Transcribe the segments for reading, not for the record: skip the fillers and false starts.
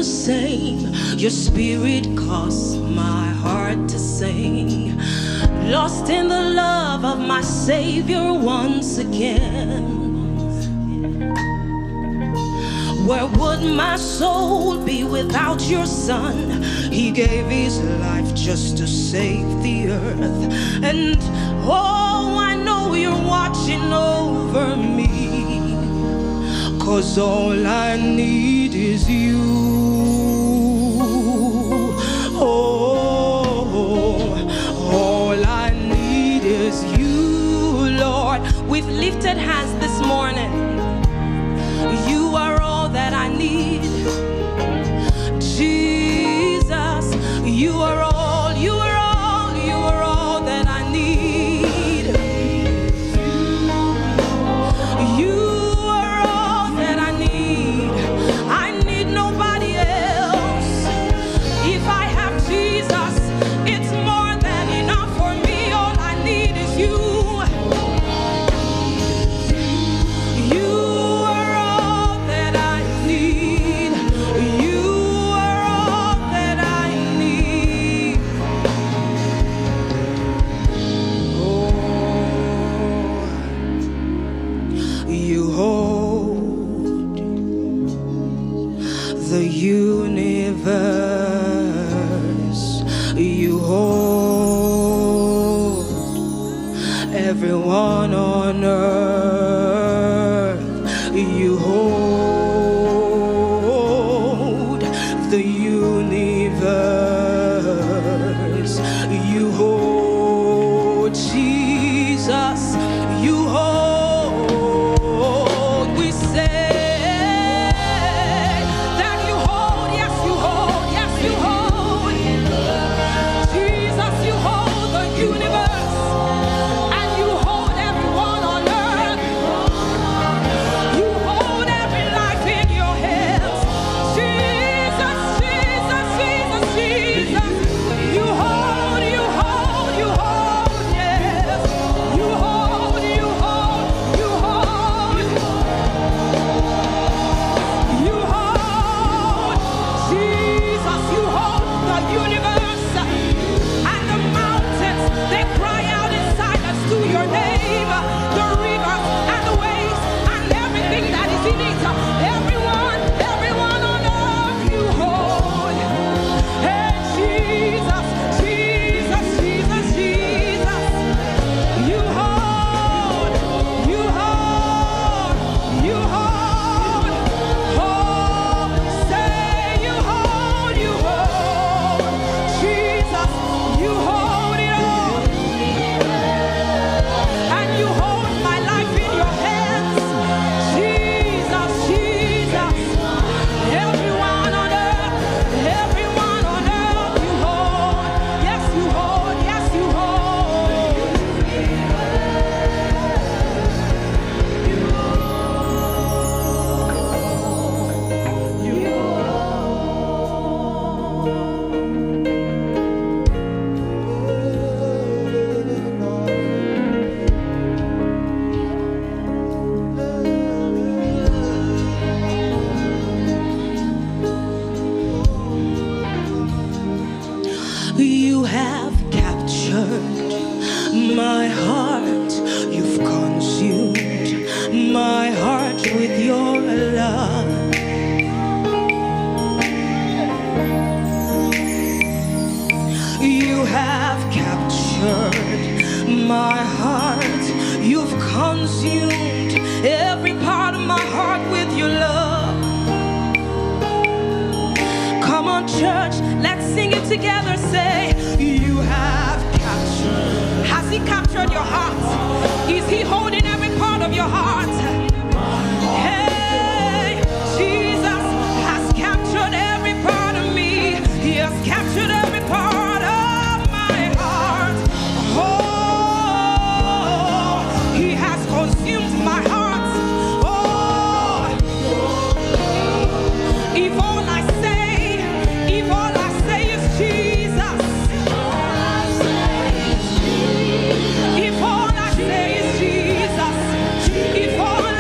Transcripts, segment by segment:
the same. Your spirit caused my heart to sing. Lost in the love of my Savior once again. Where would my soul be without your Son? He gave his life just to save the earth. And oh, I know you're watching over me, 'cause all I need is you. Oh, all I need is you, Lord. We've lifted hands this morning. You are all that I need. Jesus, you are all, you are all, you are all that I need. You are all that I need. I need nobody else. If I have Jesus, it's more than enough for me. All I need is you. You are all that I need. You are all that I need. Oh, you hold the universe. You hold everyone on earth. You hold the universe. You hold Jesus. You hold. We say that you hold. Yes, you hold. Yes, you hold. Jesus, you hold the universe. And you hold everyone on earth. You hold every life in your hands. Jesus, Jesus, Jesus, Jesus. You hold, you hold, you hold, yes. You hold, you hold, you hold. You hold, Jesus, you hold the universe. And the mountains, they cry out inside us to your name. The rivers and the waves and everything that is in it. Everyone, everyone on earth, you hold. Hey, Jesus, Jesus, Jesus, Jesus. You hold, you hold, you hold. Hold, say you hold, you hold. Jesus, you hold it all. And you hold my life in your hands. Jesus, Jesus. Everyone on earth, everyone on earth, you hold. Yes, you hold, yes, you hold. You have captured my heart. You've consumed my heart with your love. You have captured my heart. You've consumed every part of my heart with your love. Come on, church, let's sing it together. Say, you have captured. Has he captured your heart? Is he holding every part of your heart? Hey, Jesus has captured every part of me. He has captured every part of my heart. Oh, he has consumed my heart. Oh, if all I say is Jesus. If all I say is Jesus. If all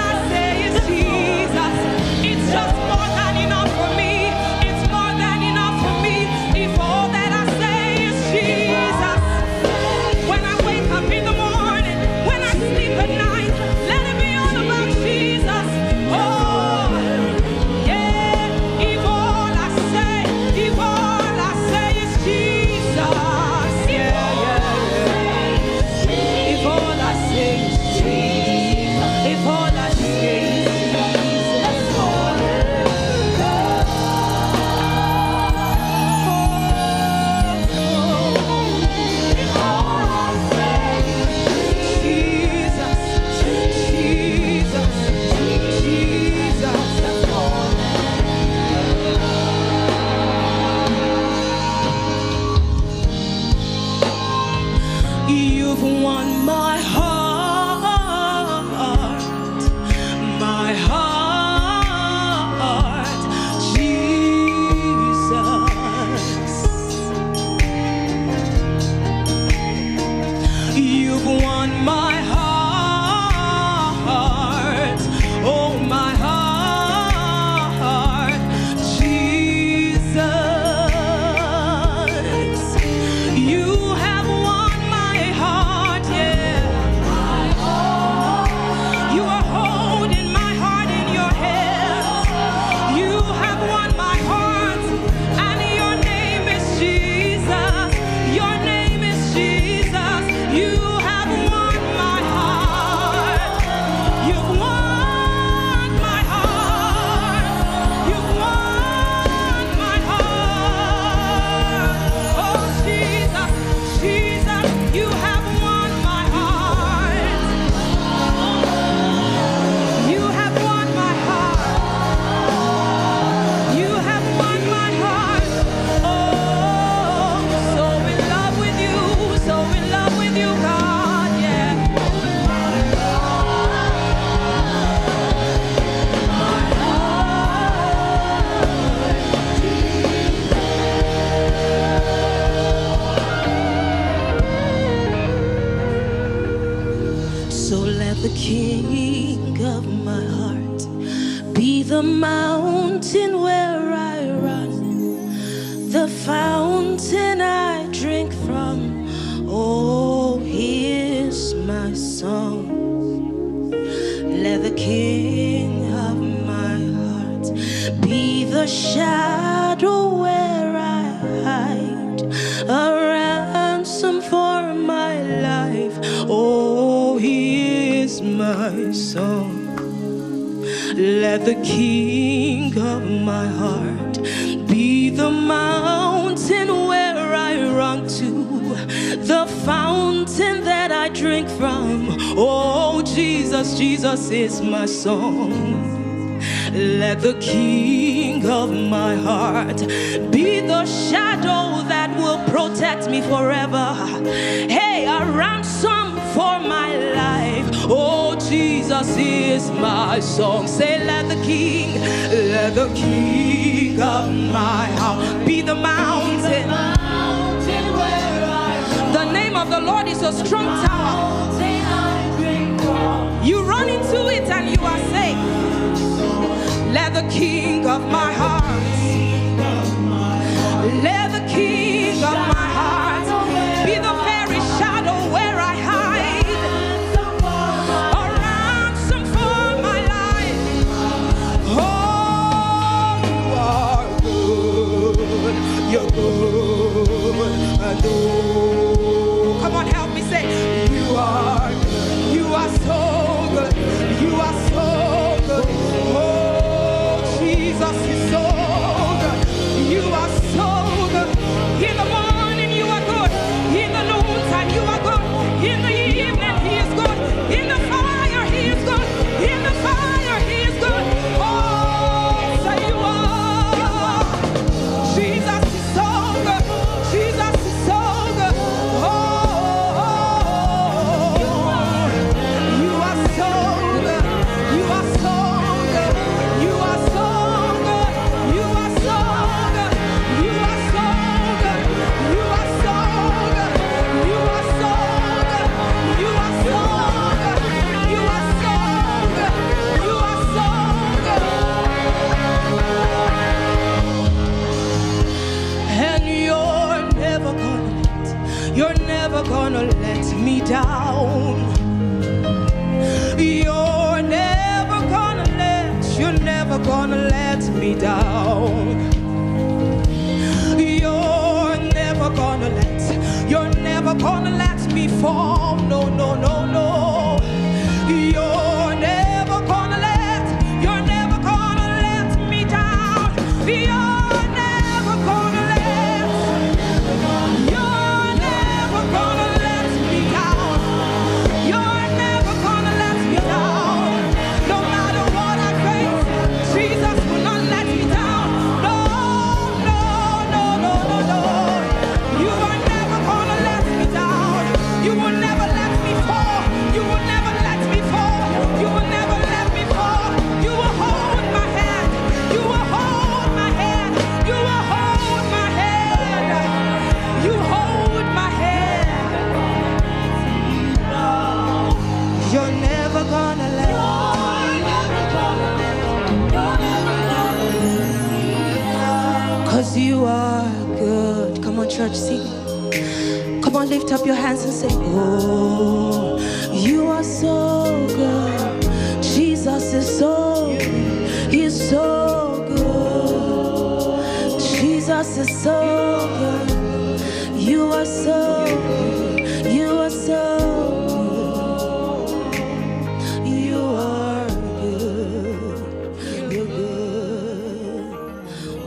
king of my heart, be the mountain where I run, the fountain I drink from. Oh, here's my song. Let the king of my heart be the shadow where I hide, a ransom for my life. Oh, here's my song. Let the king of my heart be the mountain where I run to, the fountain that I drink from. Oh, Jesus, Jesus is my song. Let the king of my heart be the shadow that will protect me forever. Hey, a ransom for my life. Oh, Jesus is my song. Say, let the king of my heart be the mountain. The name of the Lord is a strong tower. You run into it and you are safe. Let the king of my heart, let the king of my heart be the very shadow where I hide, a ransom for my life. Oh, you are good, you're good, and oh, come on, help me say, you are so good, you are so good. Oh, Jesus is so good, you are so good. In the morning you are good, in the noontime you are good, in the evening he is good, in the fire he is good, in the fire he is good. Oh, say you are. Jesus is so good, Jesus is so good. Oh, you are so good, you are so good, you are so good, you are so good, you are so good, you are so good, you are so good, you are so good, you are so good, you are so good. And you're never gonna let me down. You're never gonna let me down. You're never gonna let me fall. No, no, no, no. You're never gonna let me down. You're never gonna let me down. You're never gonna let me down. No matter what I face, Jesus will not let me down. No, no, no, no, no, no. You are never gonna let me down. You will never let me fall. You will never let me fall. You will never let me fall. You will hold my hand. You will hold my hand. You will hold my hand. You hold my hand. You're never gonna let me. Cause you are good. Come on, church, sing. Come on, lift up your hands and say, oh, you are so good. Jesus is so good. He is so good. Jesus is so good. You are so good. You are so good. You are good. You're good.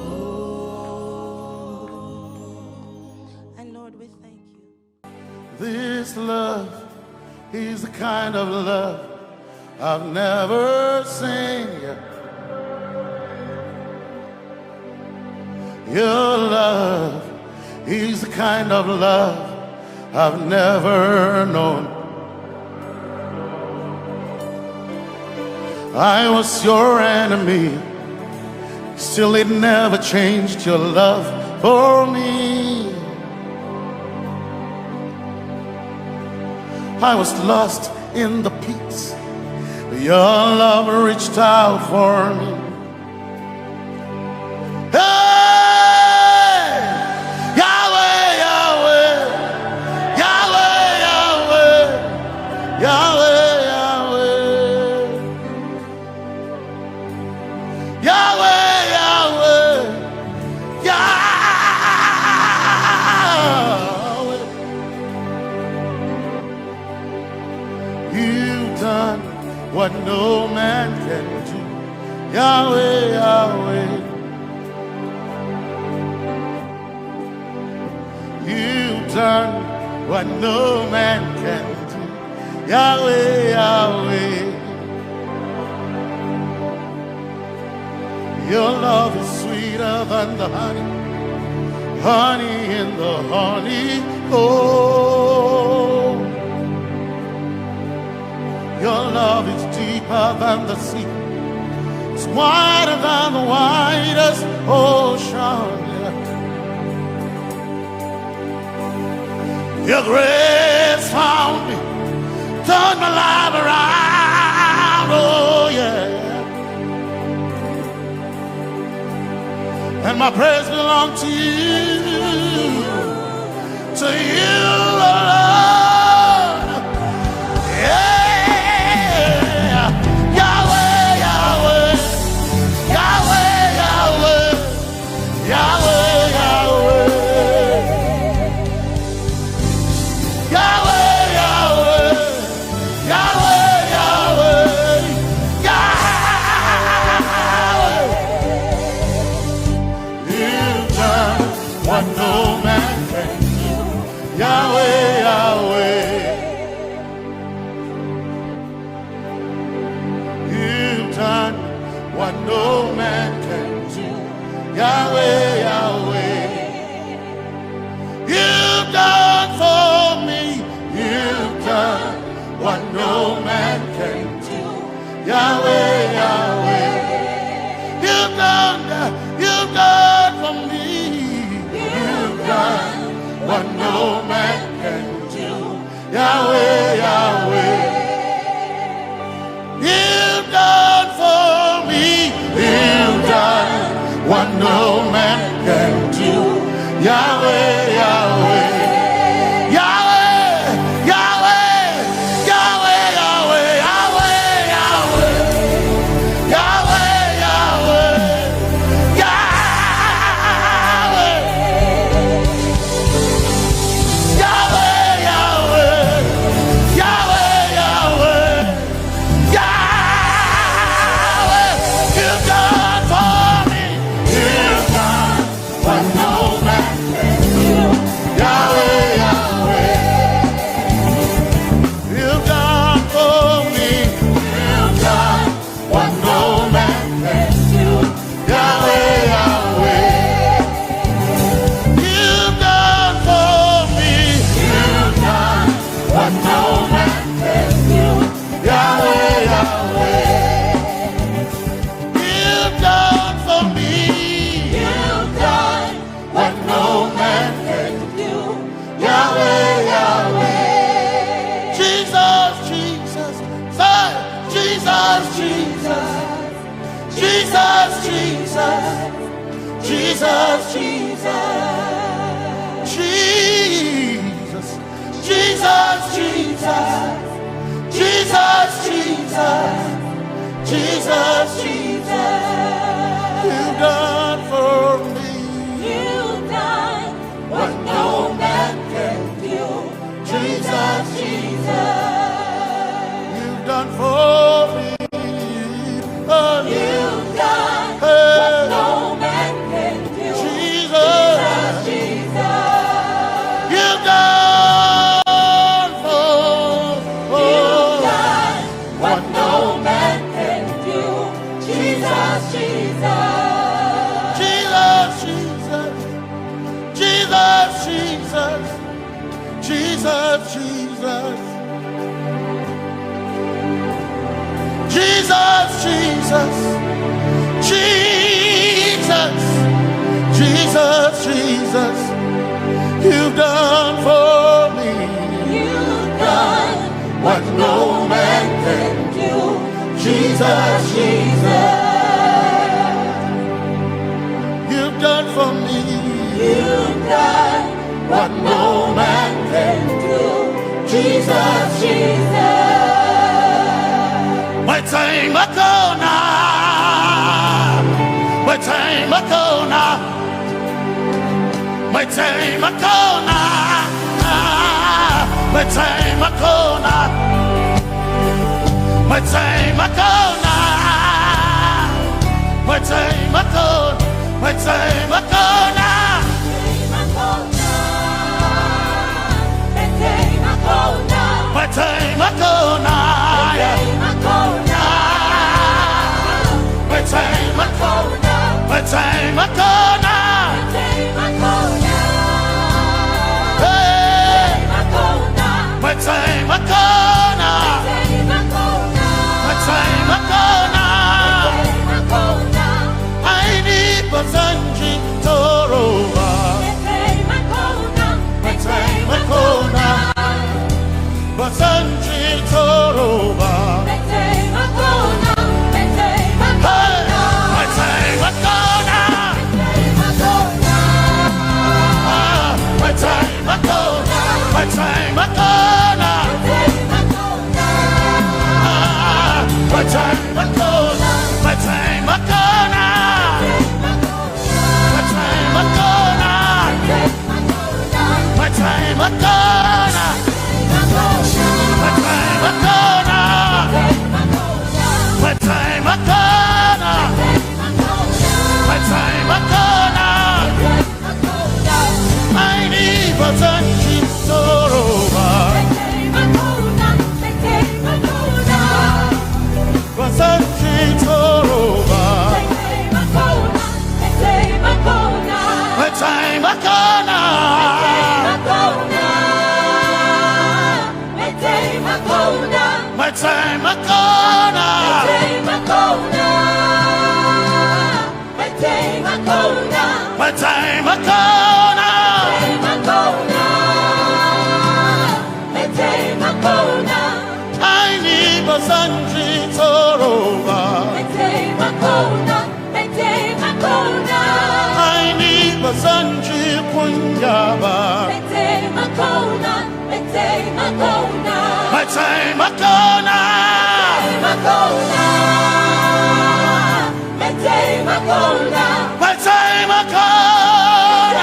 Oh. And Lord, we thank you. This love is the kind of love I've never seen yet. Your love is the kind of love I've never known. I was your enemy, still it never changed your love for me. I was lost in the pits, Your love reached out for me. Hey, Yahweh, Yahweh, Yahweh, Yahweh, Yahweh, Yahweh, Yahweh, Yahweh, Yahweh. You've done what no man can do. Yahweh, Yahweh. You've done what no man can do. Yahweh, Yahweh. Your love is sweeter than the honey, honey in the honey. Oh, your love is deeper than the sea. It's wider than the widest ocean. Your grace found me, turned my life around. Oh yeah. And my praise belongs to you alone. Yeah. Yahweh, Yahweh, Yahweh, Yahweh, Yahweh, Yahweh, Yahweh, Yahweh, Yahweh, Yahweh, Yahweh. You've done what no man can do. Yahweh, Yahweh. You've done what no man can do. Yahweh, Yahweh. You've done for me. You've done what no man can do. Yahweh, Yahweh. You've done for me. You've done what no man can do. Yahweh, Yahweh. You've done for me. You've done what no man can do. Yahweh, Yahweh. Yahweh, Yahweh, Yahweh, Yahweh, Yahweh, Yahweh, Yahweh, Yahweh, Yahweh, Yahweh, Yahweh, Yahweh, Yahweh. You've done for me. You've done what no man can do. Yahweh, Yahweh. You've done for me. You've done what no man can do. Yahweh, Yahweh. You've done for me. You've done what no man can do. Yahweh, Yahweh. You've done for me. You've done what no man can do. Yahweh, Yahweh. Jesus, Jesus, say Jesus, Jesus, Jesus, Jesus, Jesus, Jesus, Jesus, Jesus, Jesus, Jesus, Jesus, Jesus. You've done for me. You've done what no man can do. Jesus, Jesus. You've done for me. Oh, you've done what no man can do. Jesus, Jesus. You've done for me. You've done what no man can do. Jesus, Jesus. Jesus, Jesus. Jesus, Jesus. Jesus, Jesus. Jesus, Jesus. Jesus. Jesus, Jesus. You've done for me. You've done what no man can do. Jesus, Jesus. You've done for me. You've done what no man can do. Jesus, Jesus. My time ago now. My time ago now. My time ago now. My time ago now. My time ago now. My time ago. My time ago now. My time ago now. My time ago. My time ago now. Hey. My time ago now. My time ago now. I need Basanji Toroba. My time ago now. Basanji Toroba. My time ago now. My time ago now. My time ago now. My time ago now. My time ago now. My time ago now. My time ago now. My time ago now. My time ago now. My time ago now. My time ago now. I need Basanji Toroba. Basanji Toroba. My time ago now. My time ago now. My time ago now. I need Basanji Toroba. I need Basanji Punjaba. My time ago now. My time ago now.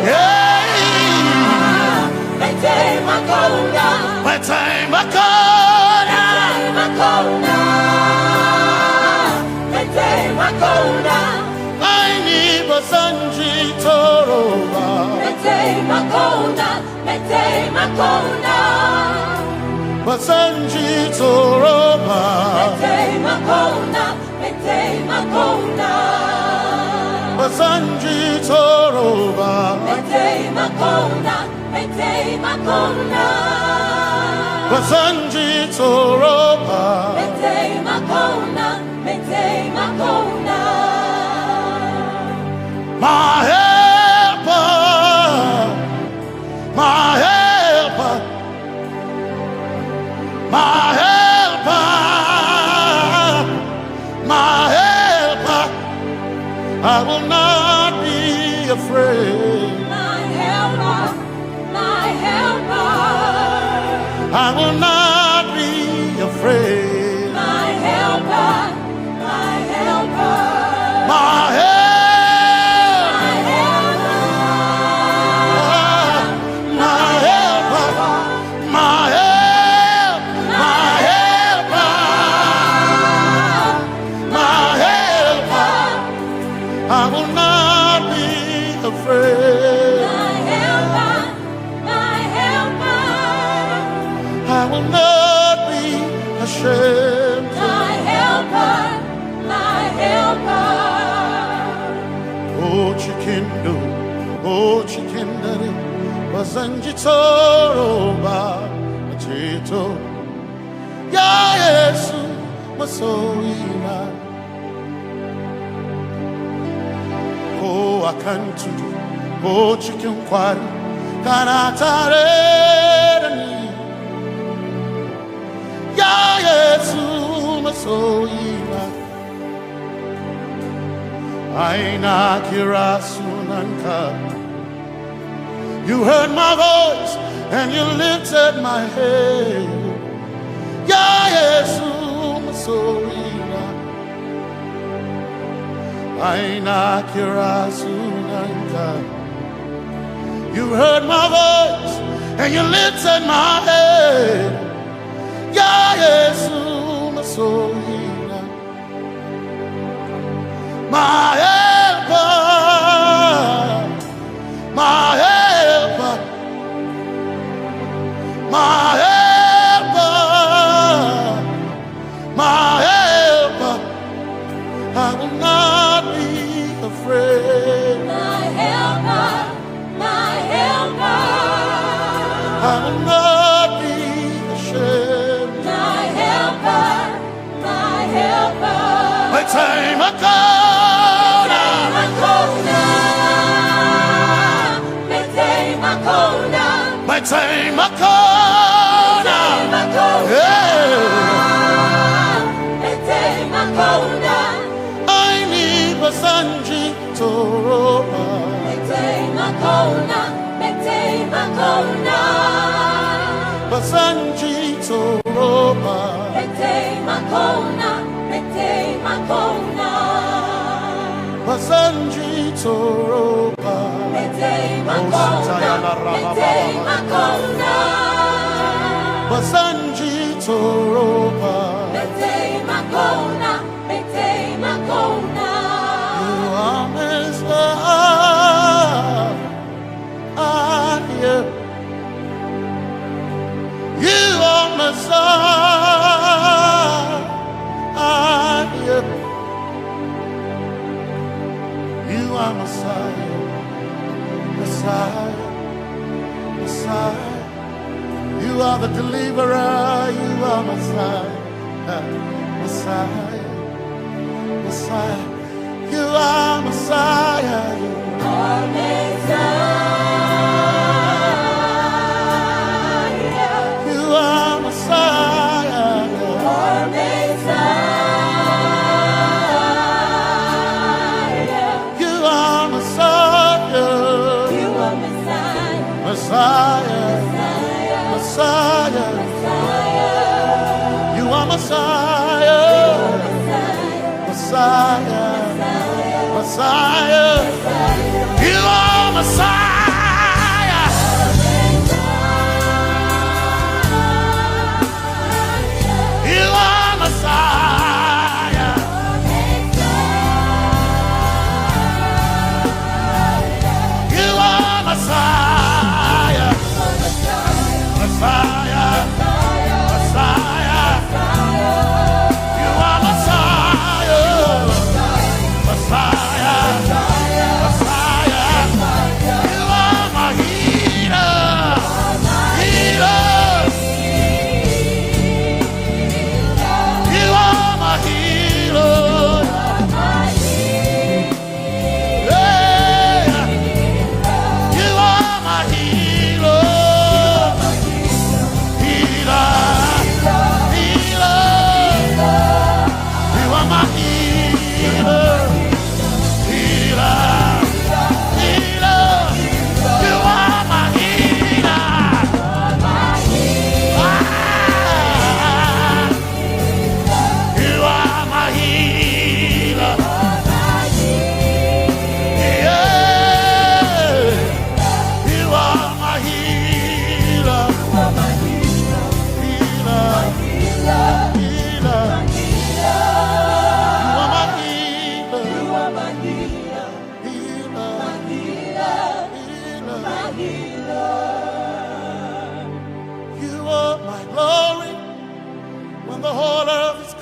Yeah. My time ago now. My time ago now. I need Basanji Toroba. Basanji Toroba. Basanji Toroba. Basanji Toroba. My helper, my helper, my helper, my helper. I will not be afraid. My helper, my helper. I will not be afraid. My helper, my helper. My helper. I will not be afraid. My helper, my helper. I will not be ashamed. My helper, my helper. Oh, chikindo, oh, chikindari, Basanji Toroba, Chito, Ya Yesu, Masoina. Oh, I can't do, oh, chicken quarry, Kanatare, Ya Yesu, masoila. Aina kirasunanka. You heard my voice and you lifted my head. Ya Yesu masoila. Aina kirasunanka. You heard my voice and you lifted my head. Ya Yesu masoila. My helper, my helper, my helper, my helper. I will not be afraid. My helper, my helper. I will not be ashamed. My helper, my helper. My time I Say Makona, I need Basanji Toroba. Basanji Toroba. Basanji Toroba. Basanji Toroba. You are Messiah. You are Messiah. You are Messiah. Messiah, Messiah, you are the deliverer, you are Messiah, Messiah, Messiah, you are Messiah, you are Messiah, you are Messiah, you are Messiah, you are Messiah. Messiah, Messiah, you are Messiah, Messiah, Messiah, you are Messiah, you are Messiah, you are Messiah. Messiah, Messiah, you are Messiah, Messiah, Messiah, you are my healer, healer, you are my healer, yeah, you are my healer.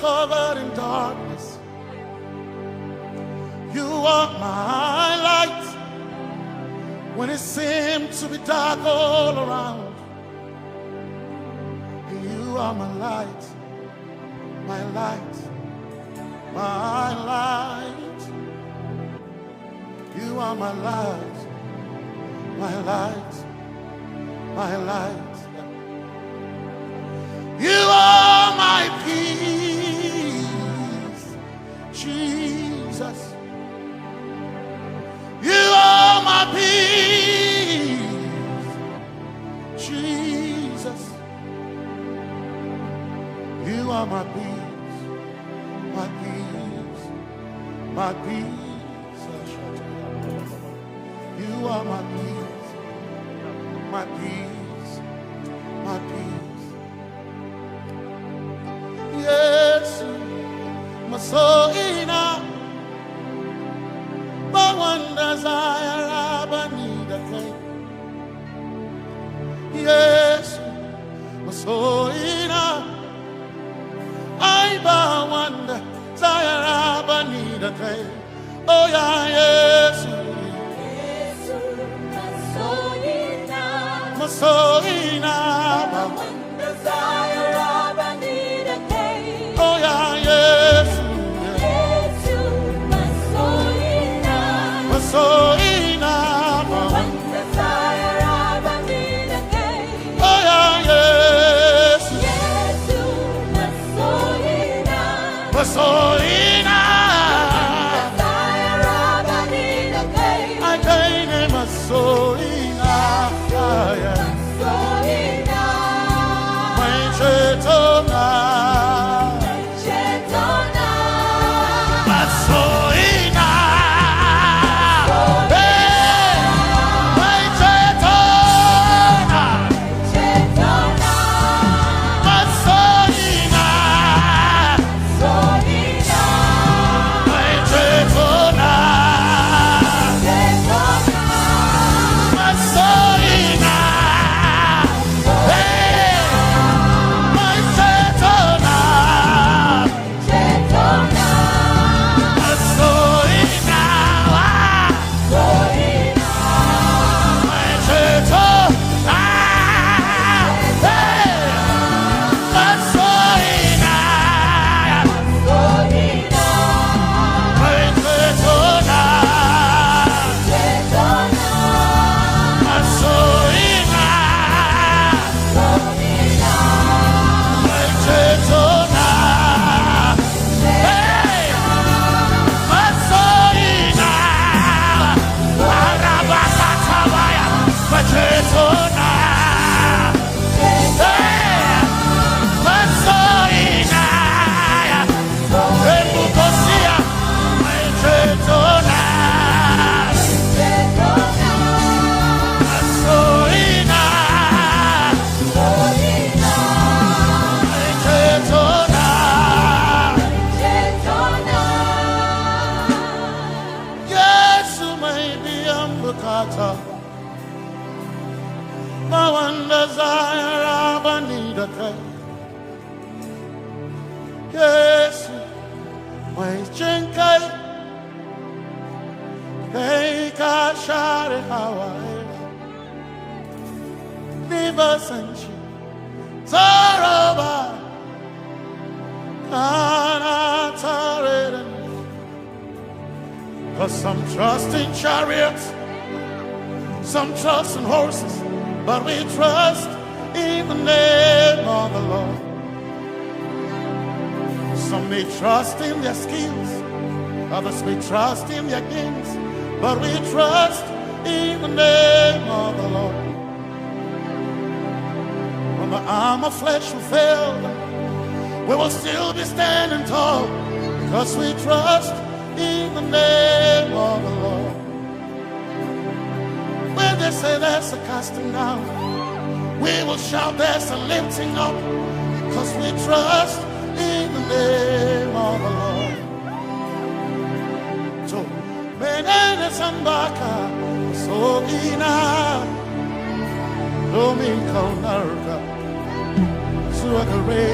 Covered in darkness, you are my light when it seemed to be dark all around. You are my light, my light, my light. You are my light, my light, my light. You are my peace. my peace, my peace, my peace. Yes, my soul ina, but one desire I need a thing. Yes, my soul ina, I but one desire I need a thing. Oh yeah, yes. Masoina, One desire of I need a day. oh yeah, yes. Masoina, One desire of I need a day. oh yeah, yes. Masoina, Desire of I need a day. I can't Masoina, yeah. My chetona, Masoina, hey, my chetona, Masoina, my chetona, Masoina, hey, my chetona, Masoina, my chetona, hey, Masoina, my chetona, Masoina, my chetona, hey, Masoina, Arabakatabaya, my chetona, hey, Masoina, Emukosia, my chetona, Masoina, my chetona. Yesu maybe ambukata, mawanda zaira banida kai. Yesu may chenkai, hey kashare hawaii, liba sanchi, zaroba, kana tareden. Cause some trust in chariots, some trust in horses, but we trust in the name of the Lord. Some may trust in their skills, others may trust in their gifts, but we trust in the name of the Lord. When the arm of flesh will fail, we will still be standing tall, because we trust in the name of the Lord. When they say there's a casting down, we will shout there's a lifting up, because we trust in the name of the Lord. So, menene sambaka, so ina, domingo narga, suagare.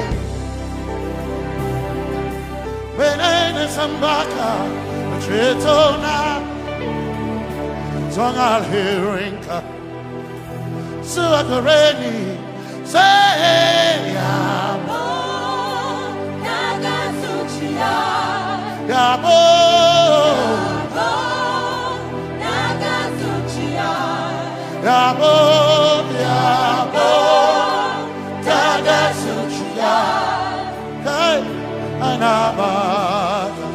Menene sambaka, chetona, zongal hearinka, suagareni, say yabo, yabo, yabo, yabo, tagasuchiya, kai anabaga,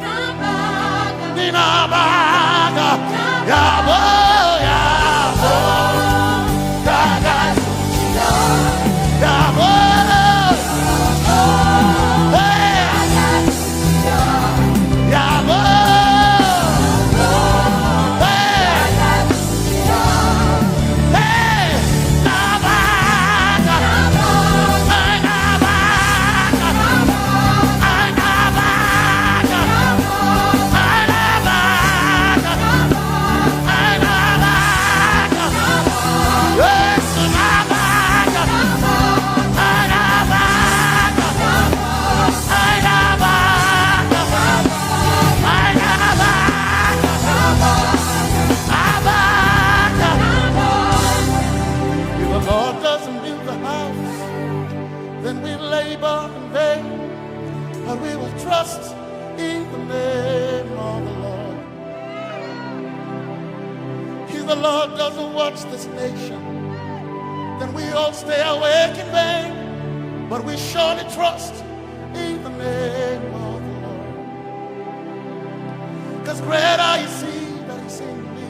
ninabaga, yabo, yabo, tagasuchiya, yabo, hey, yabo, hey, Lord doesn't watch this nation, then we all stay awake in vain. But we surely trust in the name of the Lord. Because greater is He that is in me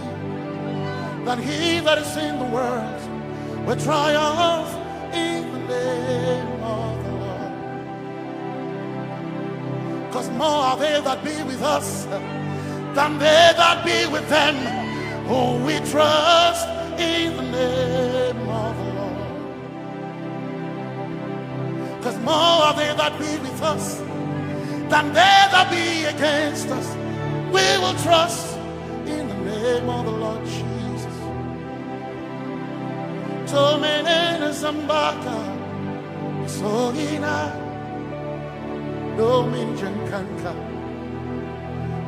than he that is in the world. We triumph in the name of the Lord. Because more are they that be with us than they that be with them. Oh, we trust in the name of the Lord. Because more are they that be with us than they that be against us. We will trust in the name of the Lord Jesus. Tomenene Zambaka, Sohina, Dominjan Kanka,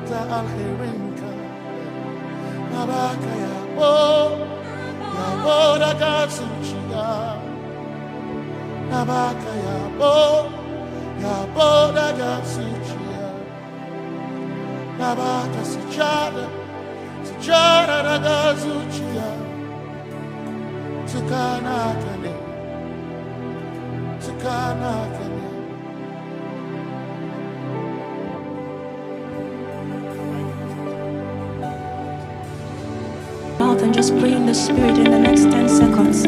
Zaalherinka, Nabaka Yabo, Yaboda Gatsuchiya, Nabaka Yabo, Yaboda Gatsuchiya, Nabaka Sujada, Sujada Gatsuchiya, Tukanakane, Tukanakane. Mouth and just pray in the Spirit in the next 10 seconds.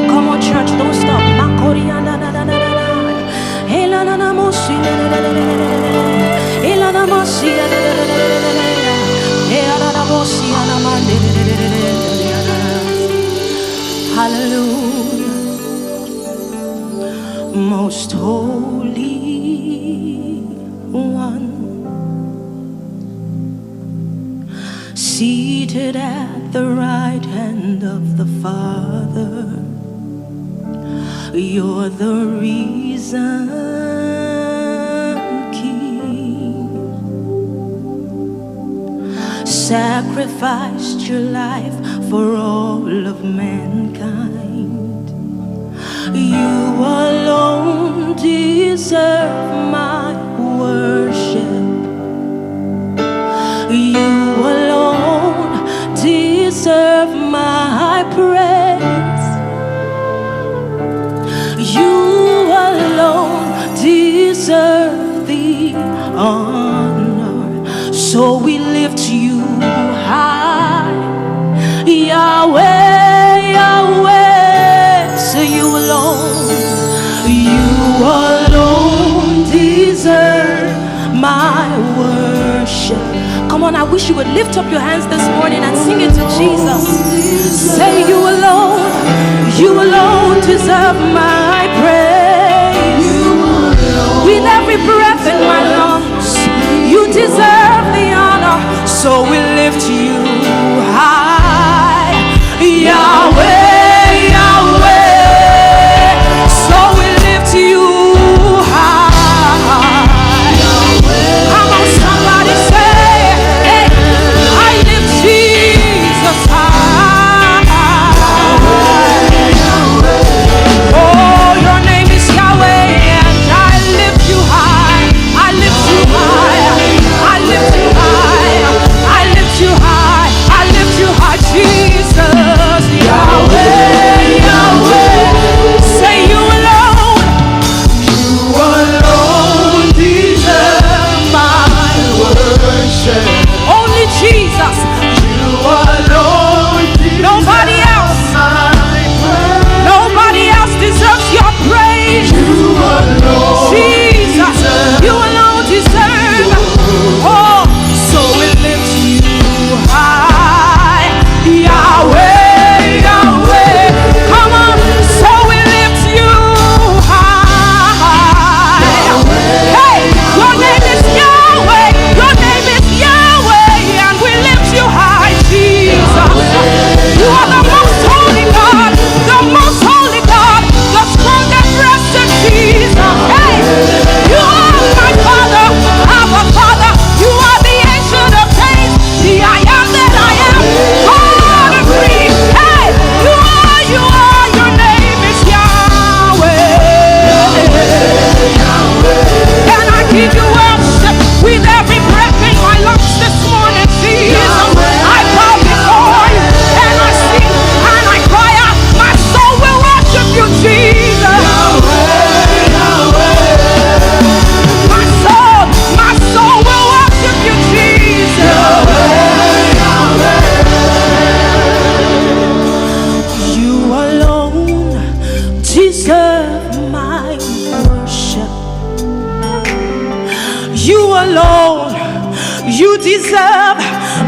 Come on, church, don't stop. Hallelujah. Most Holy One, seated at the right hand of the Father, you're the reason, King, sacrificed your life for all of mankind. You alone deserve my worship. You alone deserve my praise. You alone deserve the honor. So we lift you high, Yahweh, Yahweh. So you alone deserve my worship. Come on, I wish you would lift up your hands this morning and sing it to Jesus. Say you alone deserve my praise. With every breath in my lungs, you deserve the honor. So we lift you high, Yahweh. Jesus.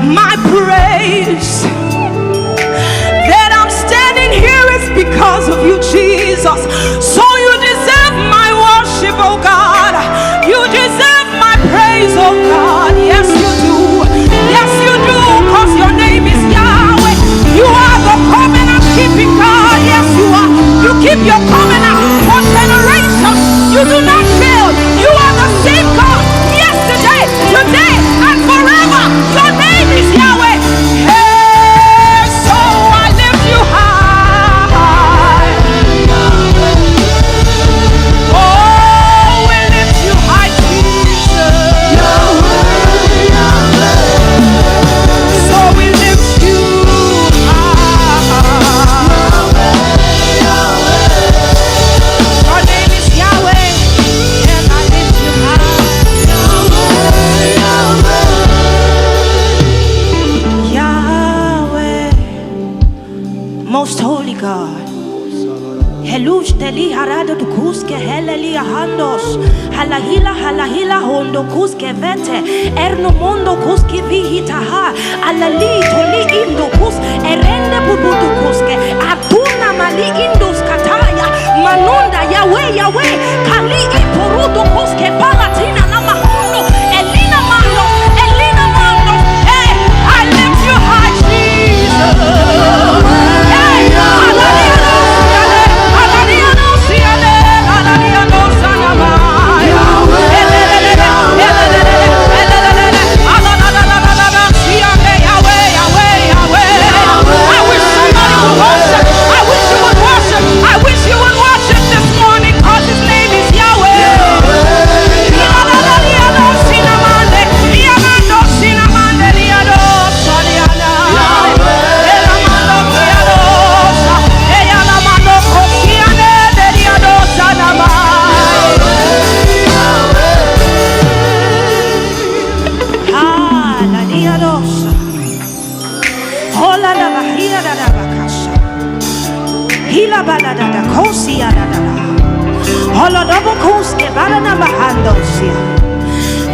my praise. That I'm standing here is because of you, Jesus. So you deserve my worship, oh God. You deserve my praise, oh God. Yes, you do. Yes, you do, because your name is Yahweh. You are the covenant keeping God. Yes, you are. You keep your covenant for generations. You do not fail. You are the same God yesterday, today, and forever. Your name is Yahweh. Hey, so I lift you high. Oh, we lift you high, Jesus. So we lift you high. Your name is Yahweh, and I lift you high. Yahweh, most holy God. Helush teli harada tu kuske heleli handos halahila hondo kuske vete erno mondo kuski vihitaha alali toli indo kus erende bubutu kuske atuna mali indus kataya manunda Yahweh kali iporudo kuske palatina na mahondo elina mando hey, I lift you high, Jesus. Hey, I wish you would worship this morning, because his name is Yahweh.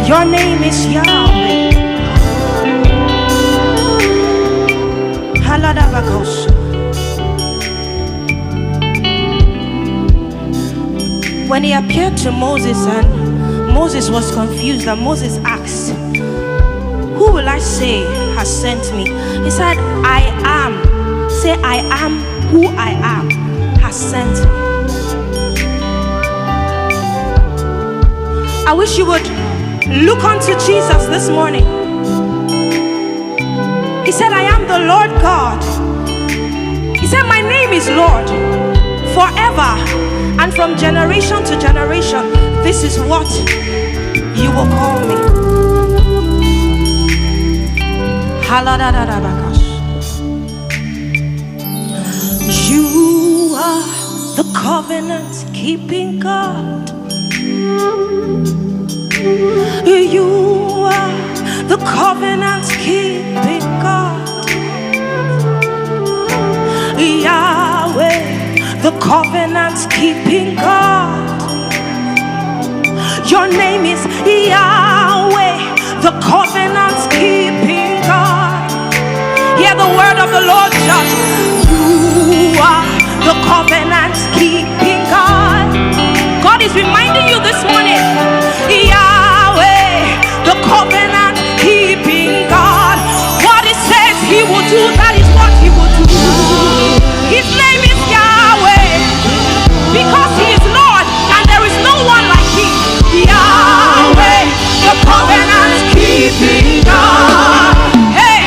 Your name is Yahweh. When he appeared to Moses and Moses was confused, and Moses asked, who will I say has sent me? He said, I am. Say, I am who I am has sent me. I wish you would look unto Jesus this morning. He said, I am the Lord God. He said, my name is Lord forever, and from generation to generation, this is what you will call me. You are the covenant keeping God. You are the covenant keeping God. Yahweh, the covenant keeping God. Your name is Yahweh, the covenant keeping God. Hear the word of the Lord, church. You are the covenant keeping God. God is reminding you this morning, Yahweh, the covenant keeping God. What He says He will do, that is what He will do. His name is Yahweh, because He is Lord and there is no one like Him. Yahweh, the covenant keeping God. Hey,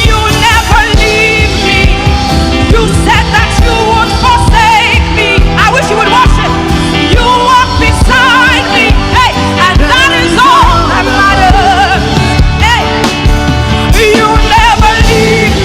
you never leave me. You said that you would forsake me. I wish you would worship. You walk beside me. Hey, and that is all that matters. Hey, you never leave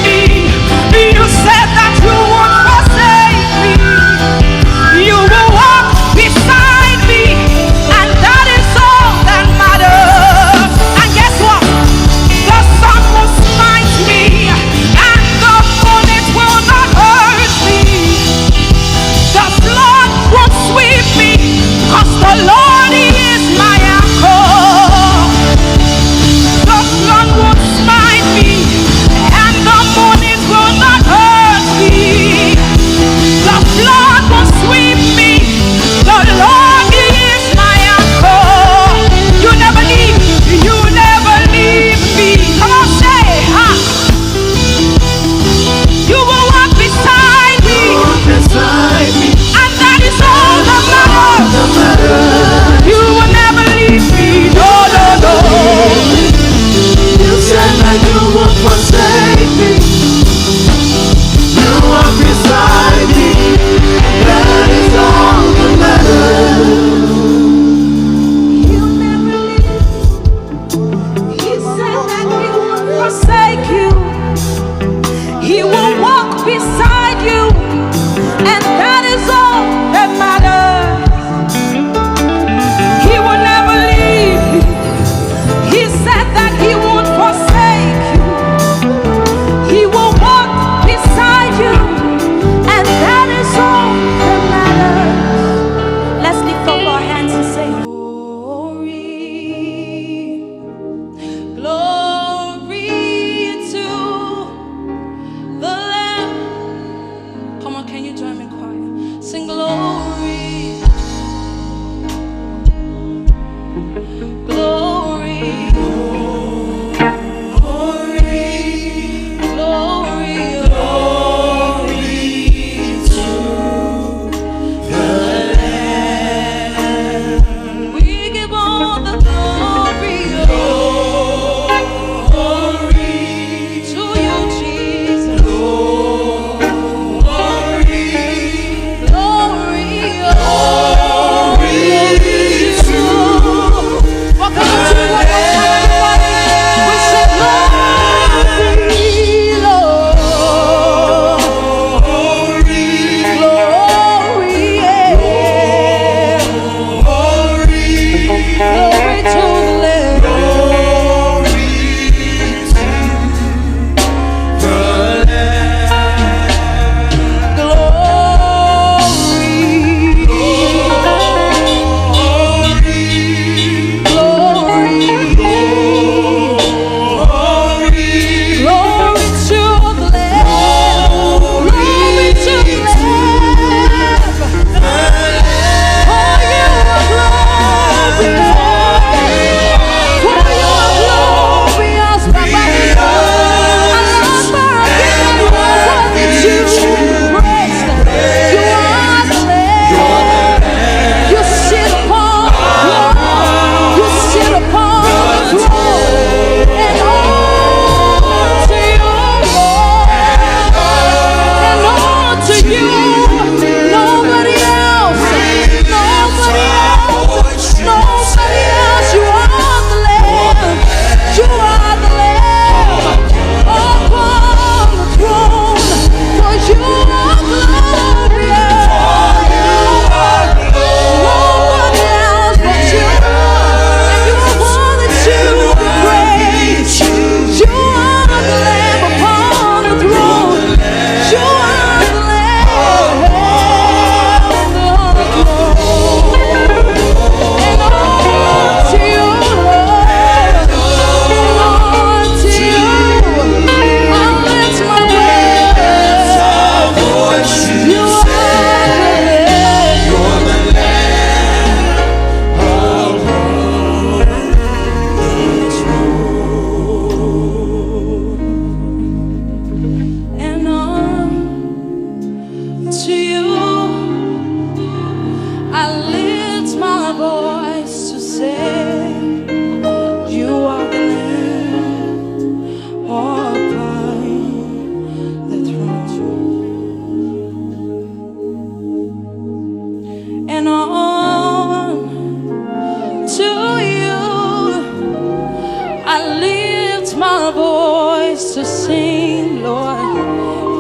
sing, Lord,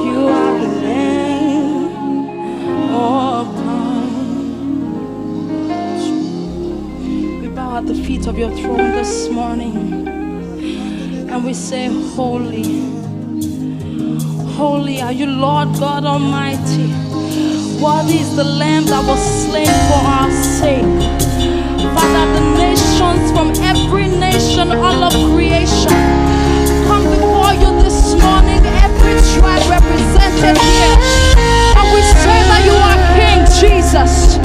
you are the Lamb upon. We bow at the feet of your throne this morning and we say, holy, holy are you, Lord God Almighty. Worthy is the Lamb that was slain for our sake. Father, the nations from every nation, all of creation, come before you this morning, every tribe represented here. And we say that you are King Jesus.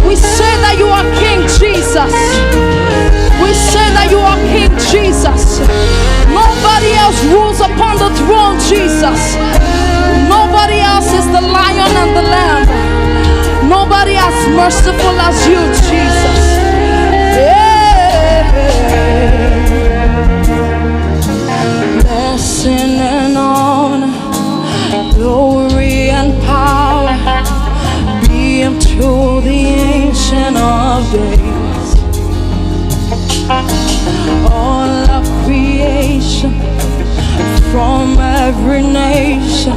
We say that you are King Jesus. We say that you are King Jesus. Nobody else rules upon the throne, Jesus. Nobody else is the lion and the lamb. Nobody as merciful as you, Jesus. Blessing and honor, glory and power be unto the Ancient of Days. All of creation from every nation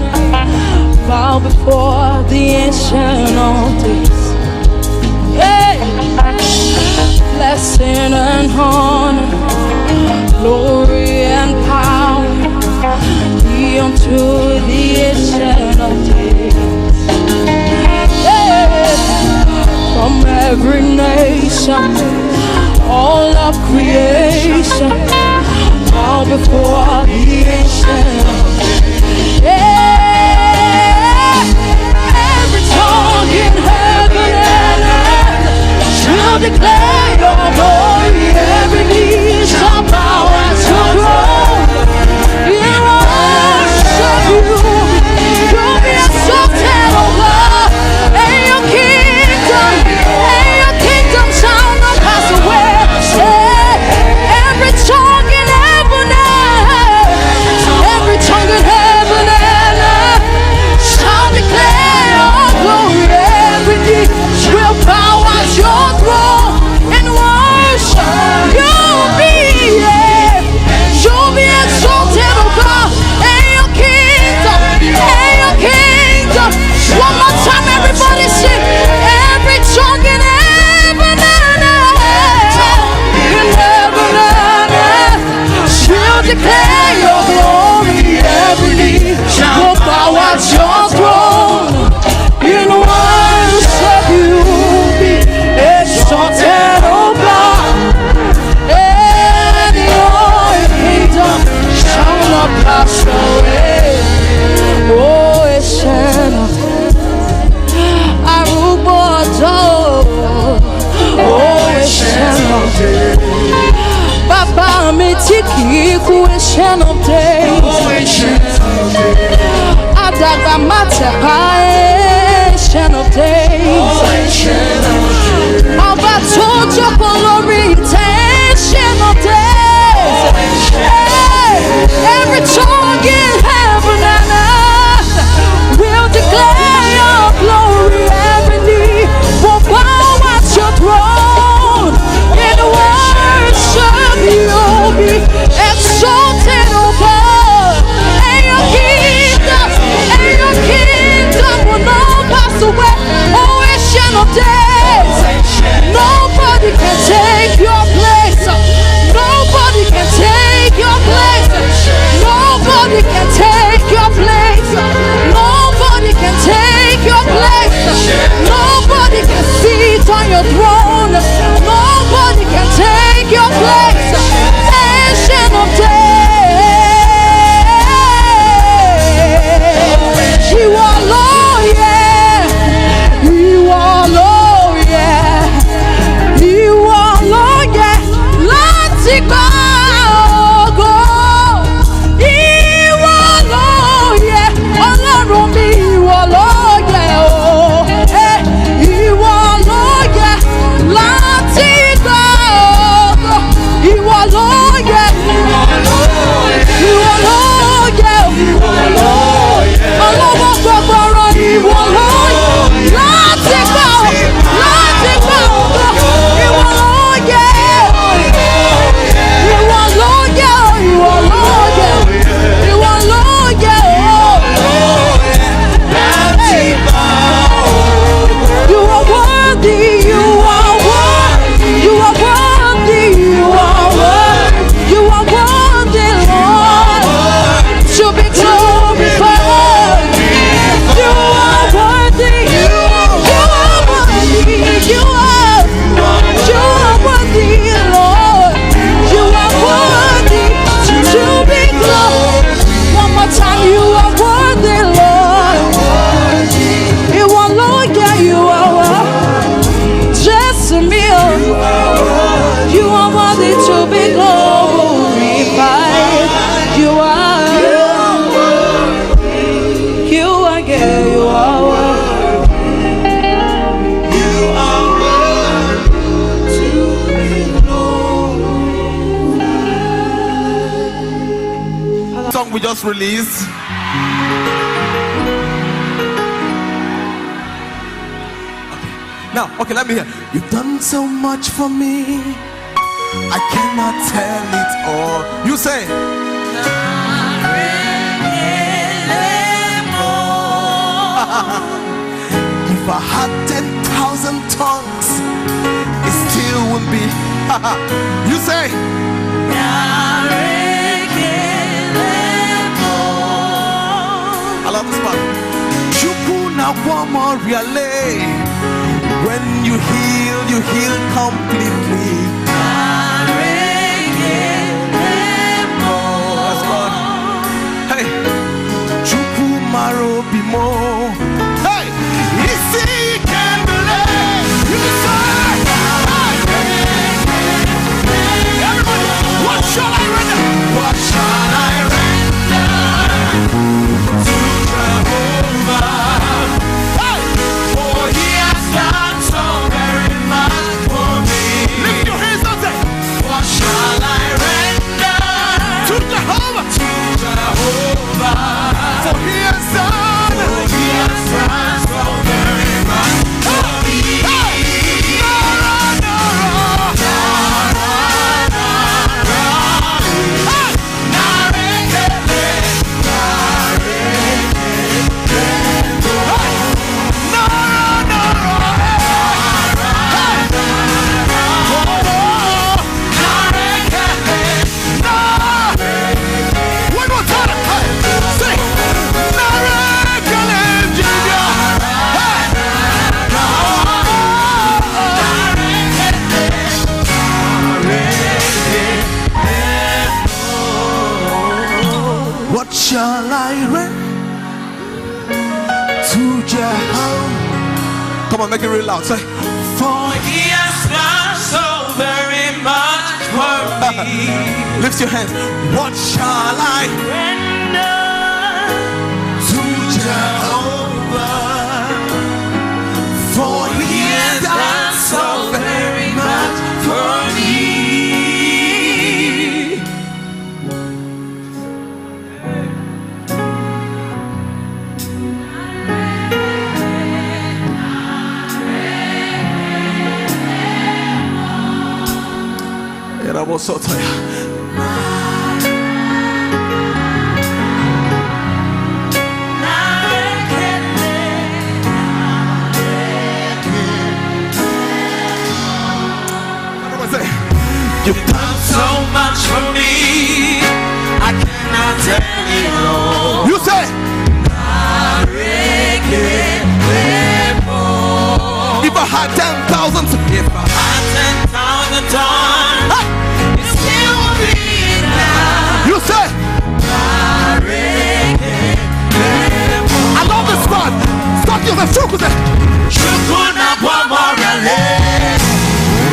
bow before the Ancient of Days. Hey! Blessing and honor, glory and power be unto the Ancient of Days. Hey! From every nation, all of creation bow before the Ancient of Days. Yeah. Every tongue in heaven and earth shall declare your glory. Every knee shall bow at your throne. We worship you. You'll be exalted, O God, and your kingdom shall not pass away. Every tongue in heaven and earth, every tongue in heaven and earth shall declare your glory. Every knee will bow at your throne and worship. You'll be exalted, O God, and your kingdom. One more time, everybody sing. Every tongue in heaven and earth, shall declare your glory. Every knee will bow at your throne in worship. You be exalted, O God, and your kingdom shall not pass away. Oh, Ancient of Aruboto, oh, Ancient of Baba Metikiku, Ancient of Days, Adagamata, Ancient of Days, Abatojo Glory, Ancient of Days. Every tongue in heaven and earth will declare your glory. Every knee will bow at your throne in worship. You'll be exalted, O God, just released. Now, okay, let me hear. You've done so much for me, I cannot tell it all. You say, if I had 10,000 tongues, it still wouldn't be. You say, I love this part. When you heal completely. That's God. Hey, Chuku Maro Bimo. Hey, Isi Kembele. You say, everybody, what shall I render? What shall I render to Jehovah? Hey, for He has done so very much for me. Lift your hands and say, what shall I render to Jehovah? To Jehovah, for He has done so very much for me. Hey, what shall I render to Jehovah? Come on, make it real loud. Say, for He has done so very much for me. Lift your hands. What shall I render to Jehovah? For He has done so very much for me. I was so tired. You've done so much for me, I cannot tell it all. You say, if I had 10,000, if I had 10,000 times, it still won't be enough. You say, I love this part. Start using Chukwuze.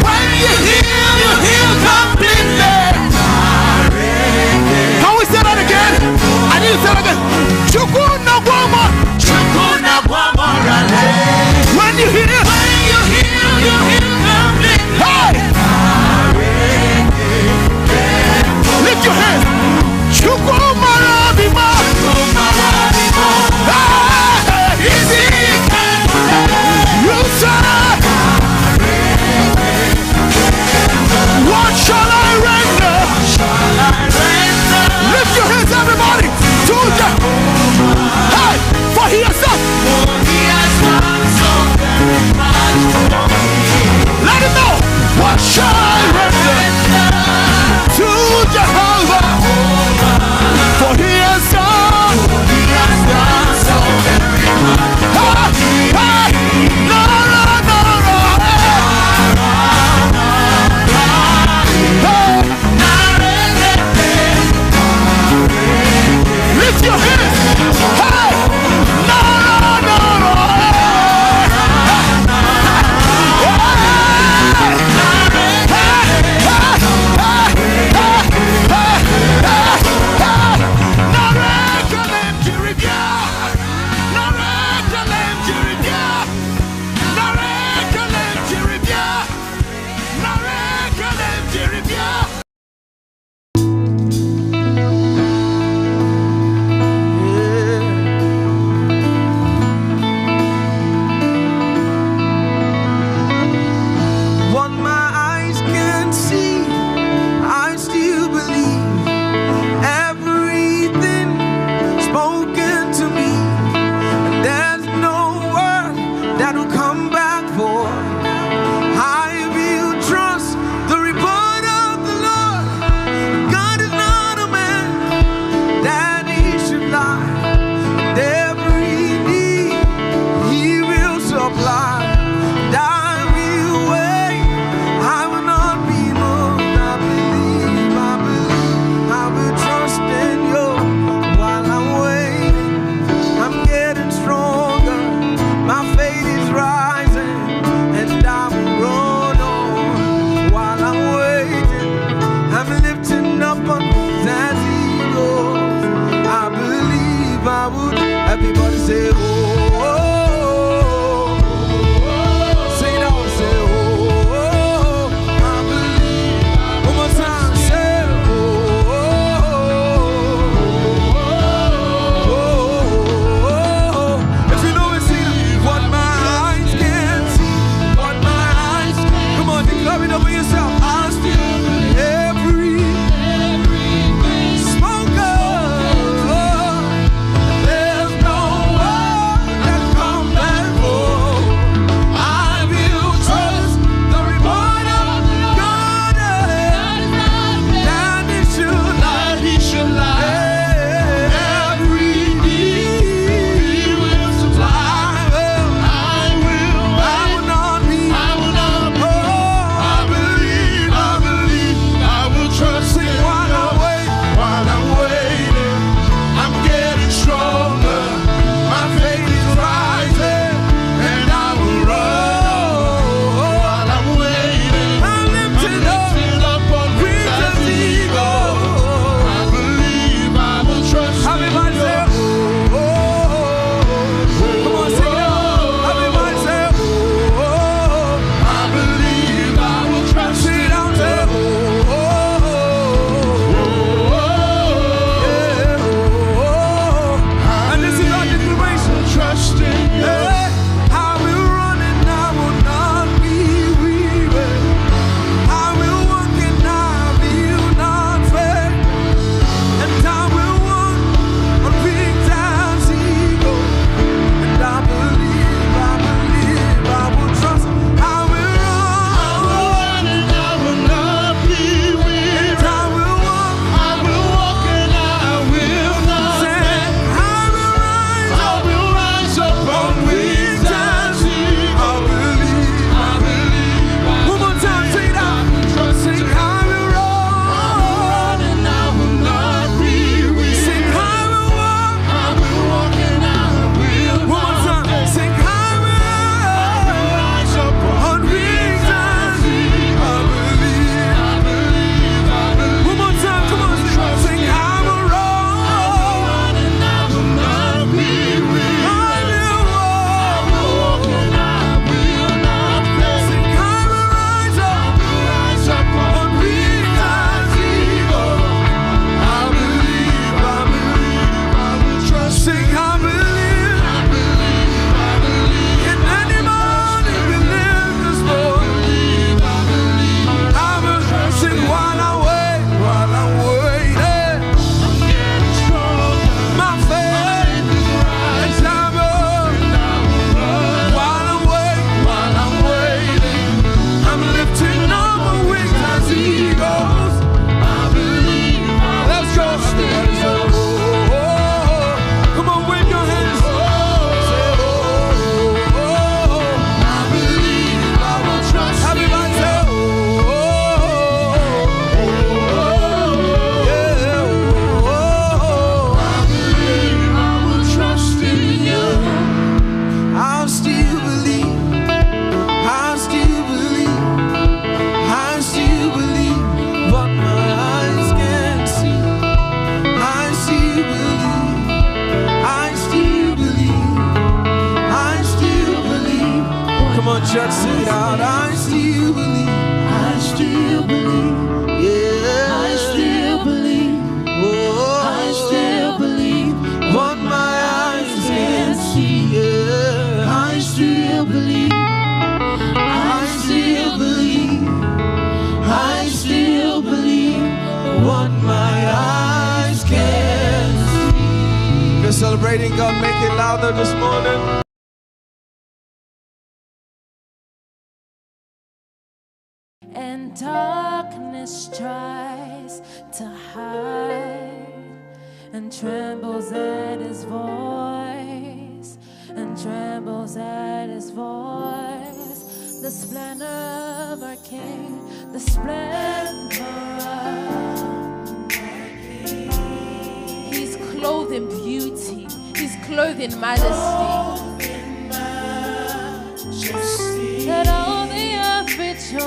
When you heal completely. Can we say that again? I need to say that again. When you heal completely. Hey! Lift your hands. Hey! I would. Everybody say, oh, oh, oh. Say it out, say, oh, oh, I believe. One more time, say, oh, oh, oh, oh. If you know it, sing it. What my eyes can't see, what my eyes. Come on, declare it over yourself. I still believe every smoker. There's no one that come back for. I will trust the report of God. That he should lie. Every need he will supply. I will not be. Oh, I believe, I will trust him while I'm waiting. I'm getting stronger. My faith is rising, and I will run while I'm waiting. I'm lifted up on wings as eagles. I believe I will trust him. Everybody say, oh, oh, oh. Come on, sing it out. Everybody say, oh, oh, oh. I believe I will trust him. Sing it out, say, oh, oh, oh. Yeah, oh, oh. And this is our declaration. Trust in you. I will run and I will not be weary. I will walk and I will not faint. And I will walk on wings as eagles. And I believe, I will trust. I will run and I will not be weary. And I will walk and I will not faint. I will rise up on wings as eagles. I believe. One more time, sing it out. Sing, I will run and I will not be weary. Sing, I will walk and I will not. One more time, sing, I will rise up on wings as eagles. I believe. One more time, come on, sing, I will run and I will not be weary. I will walk and I will not faint. Sing, I will rise up on wings as eagles. I believe, I will trust. Sing, I believe. Can anybody believe this morning? I will sing while I wait, while I'm waiting. My faith is hammered. While I'm waiting, I'm lifting up my wings as eagles. I believe. Let's go. Everybody say, oh, oh, oh. Come on, wave your hands. Say, oh, oh, oh. I believe. I will trust. Everybody say, oh, oh, oh. Yeah, oh, oh. I believe. I will trust in you. I'll still believe. I still believe. I still believe what my eyes can't see. I still believe. I still believe. I still believe. Come on, church, sing it out. I still believe. I still believe. Yeah. I still believe. Oh, I still believe what my eyes can't see. Yeah. I still believe. I still believe. I still believe what my eyes can see. You're celebrating God, make it louder this morning. And darkness tries to hide and trembles at his voice, and trembles at his voice. The splendor of our King, the splendor of our King. He's clothed in beauty, he's clothed in majesty. Let all the earth rejoice.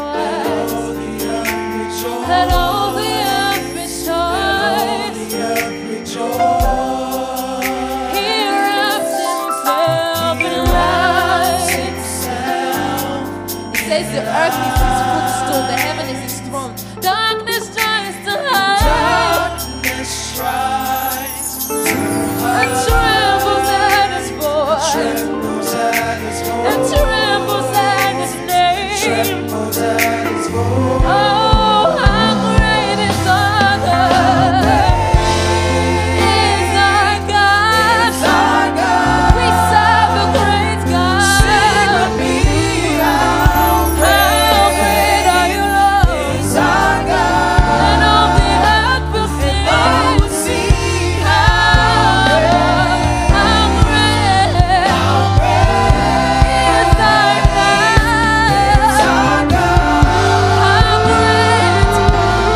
Let all the earth rejoice. He says the earth is his footstool, the heaven is his throne. Darkness tries to hide. Darkness tries to hide. And trembles at his voice. Trembles at his voice. And trembles at his name. Trembles at his voice. Oh, how great is our God. Is our God. Is our God. We serve a great God. Sing with me, how great are you, Lord? is our God. And all the earth will sing. All will see how great, How great how great is our God. is our God. How great,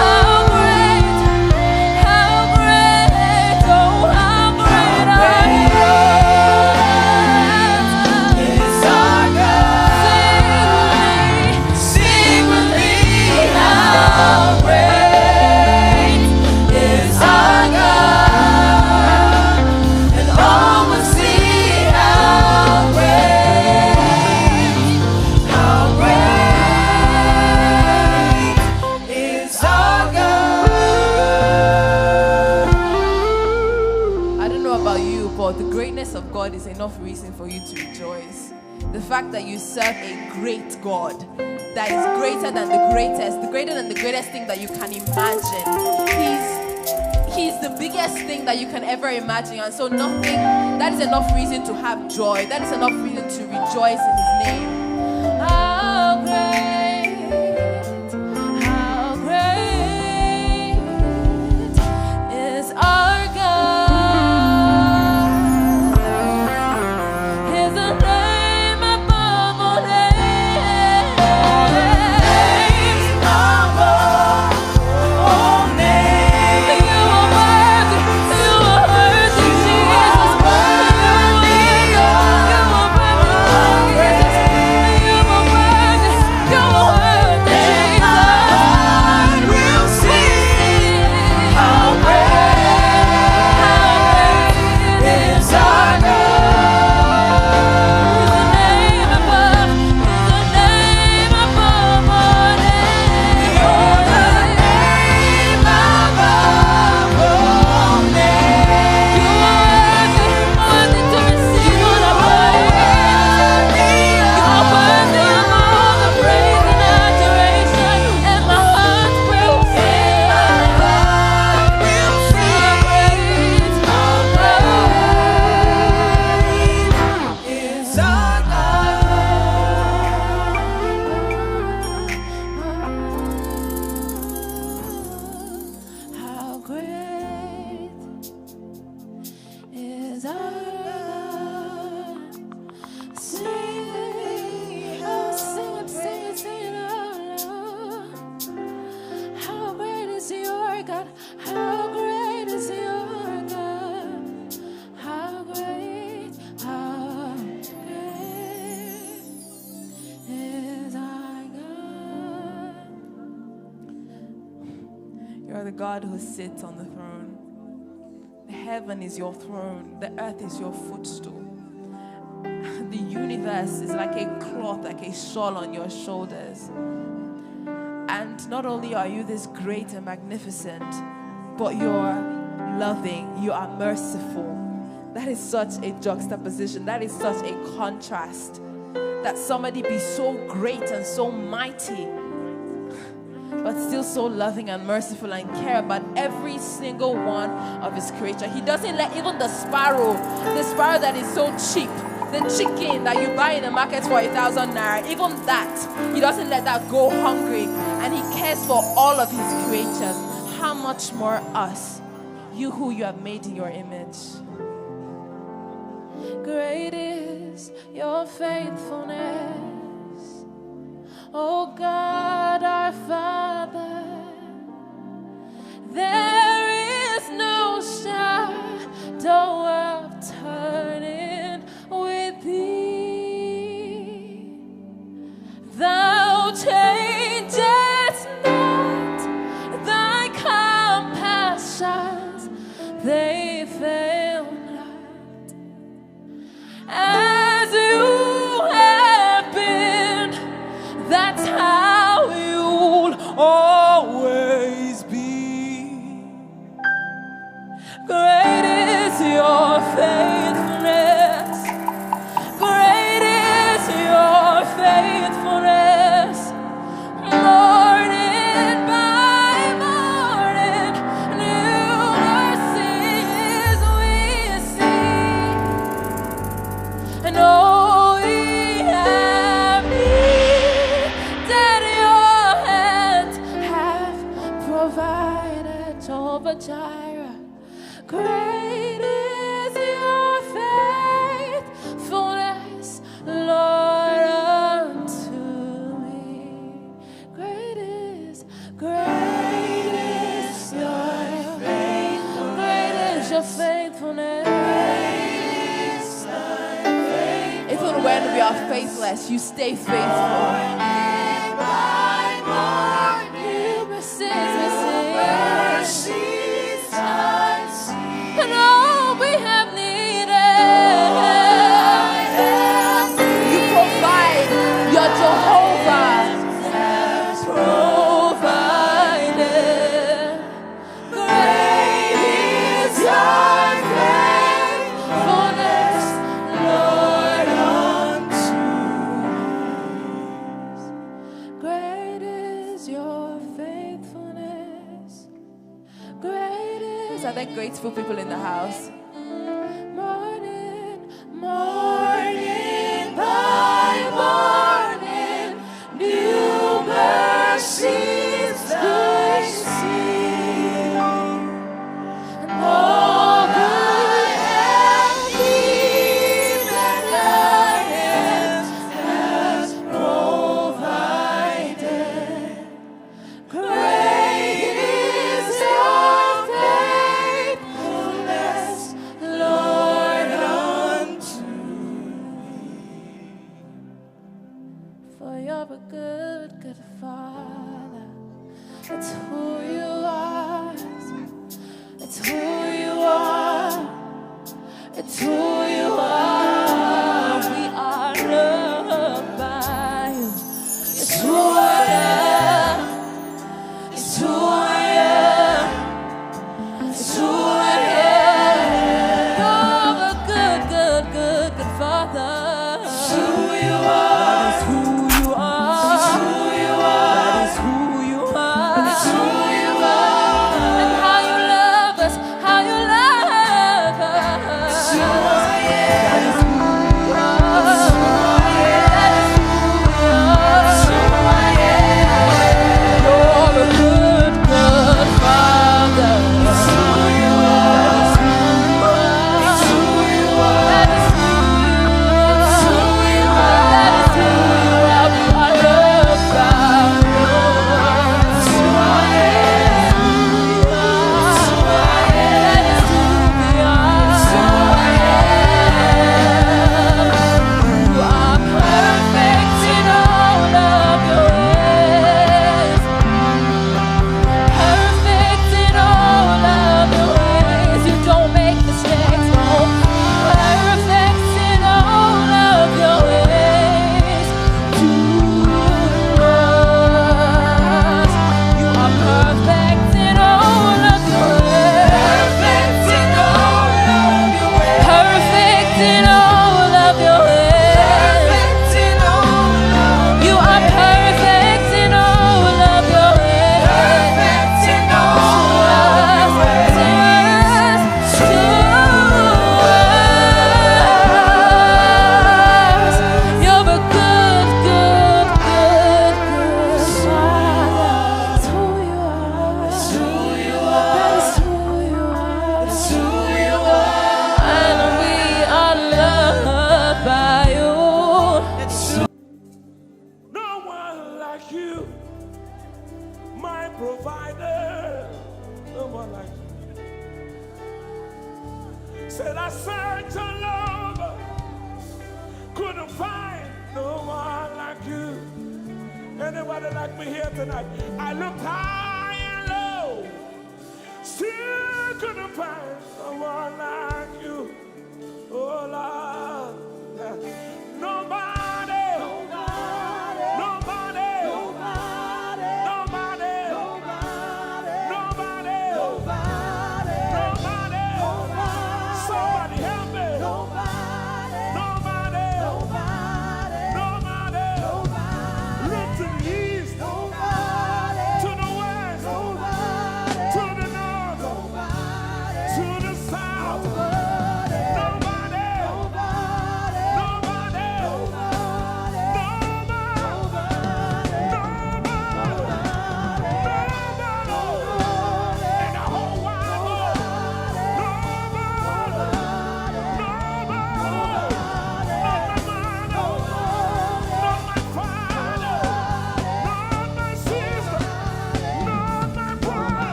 how great, how great, oh, how great are you, Is our God. Sing with me, how great is our God, and all will see how great is our God. I don't know about you, but the greatness of God is enough reason for you to rejoice. The fact that you serve a great God that is greater than the greatest thing that you can imagine. He's the biggest thing that you can ever imagine, and so nothing, that is enough reason to have joy. That is enough reason to rejoice in his name. How great is our God. His name above all names. All names. You are worthy, Jesus. You are worthy, the God who sits on the throne. The heaven is your throne. The earth is your footstool. The universe is like a cloth, like a shawl on your shoulders. And not only are you this great and magnificent, but you're loving, you are merciful. That is such a juxtaposition. That is such a contrast. That somebody be so great and so mighty, but still so loving and merciful and care about every single one of his creature. He doesn't let even the sparrow that is so cheap, the chicken that you buy in the market for 1,000 naira, even that, he doesn't let that go hungry. And he cares for all of his creatures. How much more us, you who you have made in your image. Great is your faithfulness, O God our Father. There is no shadow of turning with thee. Thou changest not, thy compassions, they fail not. As you have been, that we are faithless, you stay faithful. And all we have needed, you provide. Your Jehovah has provided. Great is your faithfulness, Lord, unto us. Great is your faithfulness. Great is. Are there grateful people in the house? Morning, morning by morning, new mercies I see. And all I have needed, thy hand has provided. Great is your faithfulness, Lord, unto me. For you're a good, good Father. It's who you are. It's who you are. It's who you are. We are loved by you. It's who I am. It's who I am. It's who I am. You're a good, good, good, good Father. It's who you are. That is who you are. It's who you are. That is who you are. It's who you are. And how you love us. How you love us. It's who I am. That is who you are. It's who I am. That is who you are. It's who I am. You're a good, good Father. It's who you are. That is who you are. It's who you are. That is who you are. It's who you are. That is who you are. We are loved by you. It's who I am. It's who I am. That is who we are. It's who I am. You are perfect in all of your ways. Perfect in all of your ways. You don't make mistakes. No. Perfect in all of your ways to us. You are perfect in all of your ways. Perfect in all of your ways. Perfect in all of your ways. Perfect in all of you are perfect in all of your ways. Perfect in all of your ways. To us. You're a good, good, good, good Father. It's who you are. It's who you are. That's who you are. It's who you are. And we are loved by you. No one like you, my provider. No one like you. Said I searched all over, couldn't find no one like you. Anybody like me here tonight? I looked high and low, still couldn't find someone like you. Oh Lord, nobody, nobody, nobody, nobody, nobody, nobody, nobody, nobody, somebody help me. Nobody, nobody, nobody, look to the east, to the west, to the north, to the south.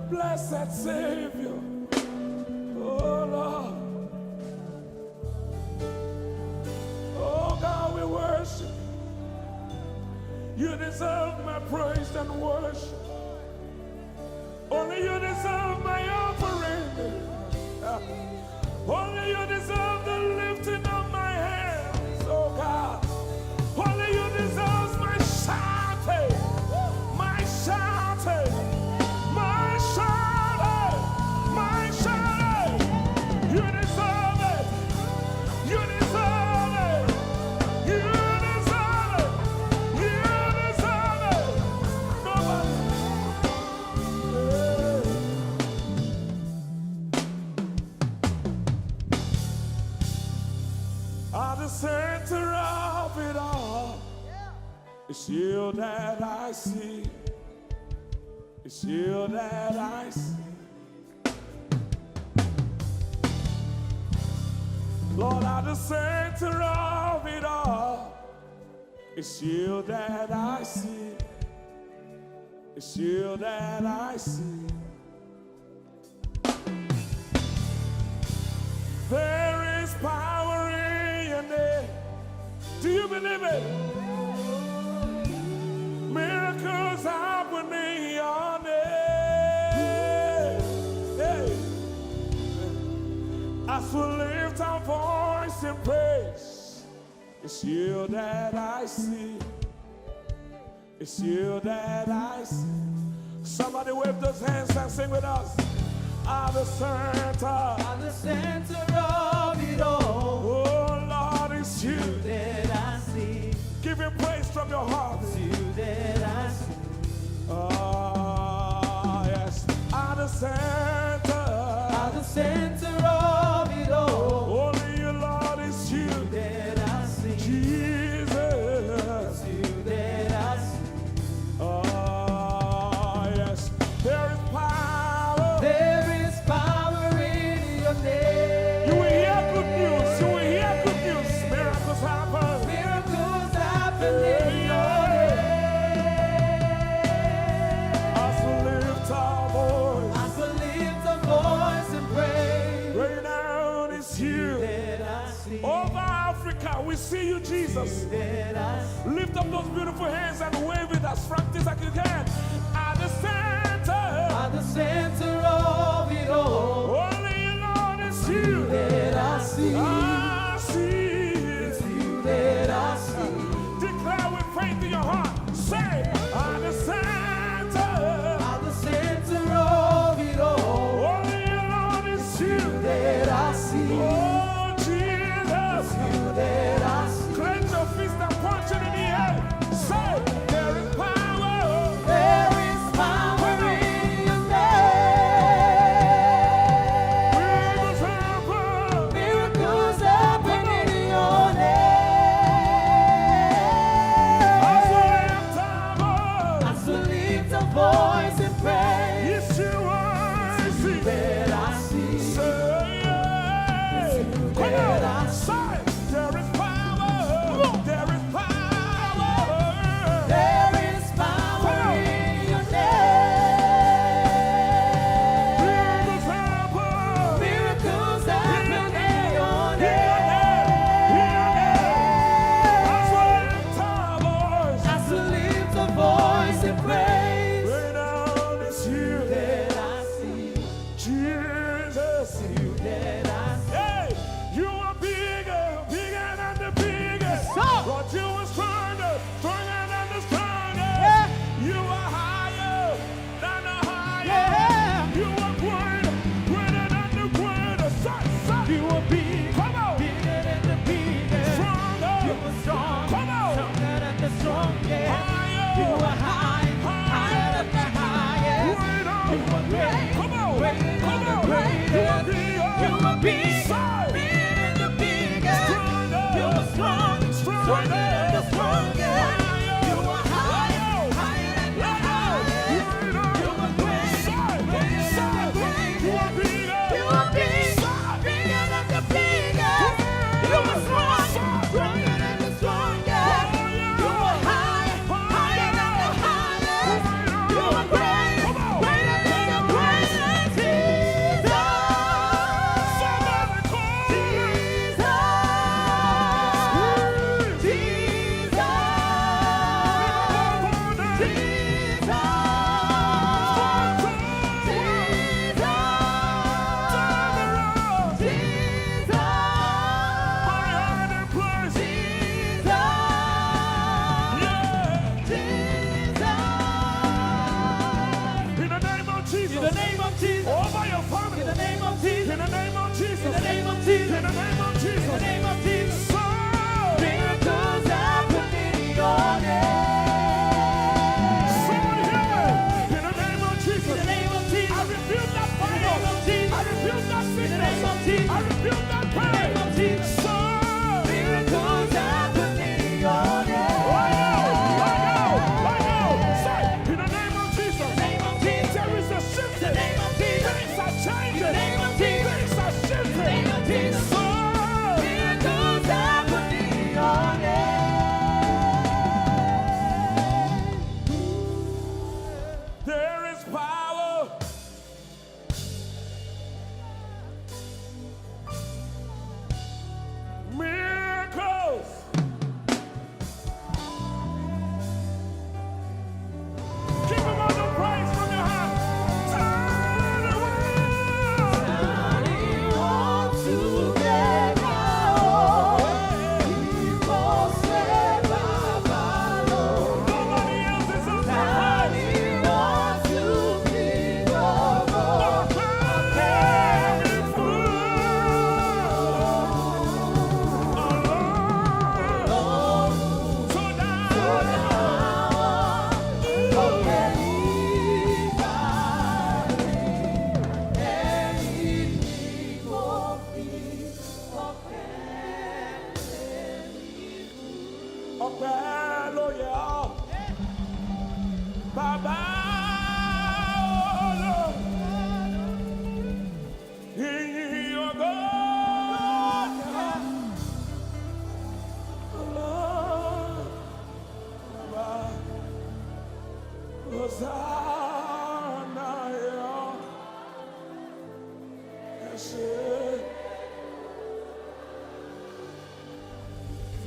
Blessed Savior, oh Lord, oh God, we worship. You deserve my praise and worship. Only you deserve my offering. Only you deserve the lifting of my hands, oh God. Only you deserve my shouting, my shouting, my shouting, my shouting. You deserve it. You deserve it. You deserve it. You deserve it. Nobody. At the center of it all, it's you that I see. It's you that I see. Lord, at the center of it all, it's you that I see. It's you that I see. There is power in your name. Do you believe it? Miracles happen in your name. Hey. As we lift our voice in praise, it's you that I see. It's you that I see. Somebody wave those hands and sing with us. At the center of it all. Oh Lord, it's you that I see. Give him praise from your heart. It's you that I see. Oh yes. At the center of it all. Only you, Lord, it's you that I see. Jesus. It's you that I see. Oh yes. There is power. There is power in your name. You will hear good news. You will hear good news. Miracles happen. Miracles happen in your name. As we lift our voice. As we lift our voice and pray. Right now it's you. That I see. Over Africa, we see you, Jesus. That I see. Lift up those beautiful hands and wave it as frantic as you can. At the center of it all. Only you, Lord, it's you. That I see. I see. It's you that I see. Declare with faith in your heart. Say, at the center of it all. Only you, Lord, it's you. That I see. Oh, Jesus. It's you that I see. Clench your fist and punch it in the air. Say, there is power. There is power in your name. Miracles happen in your name. As we lift our voice and pray. Yes, you are. See. That I see. Come on. Say, there is power. There is power. There is power in your name. Miracles happen in your name. As we lift our voice and praise. That I see. Jesus. You that I see. Hey, you are bigger, bigger than the biggest. Lord, you are stronger, stronger than the strongest. You are higher than the highest. You are greater, greater than the greatest. You are big, come on, Bigger than the biggest. stronger, You are strong. come on, Stronger than the strongest. higher, You are high. Higher than the highest. greater, You are great. come on, Greater than come the on, greatest. you are bigger, You are big. Say, Bigger than the biggest. stronger, You are strong. Stronger than the strongest. You are high. Higher than the highest. You are great. Greater than the greatest. You are big. Bigger than the biggest. You are strong. Stronger than the strongest. You are high. Higher than the highest. You are great. Greater than the greatest.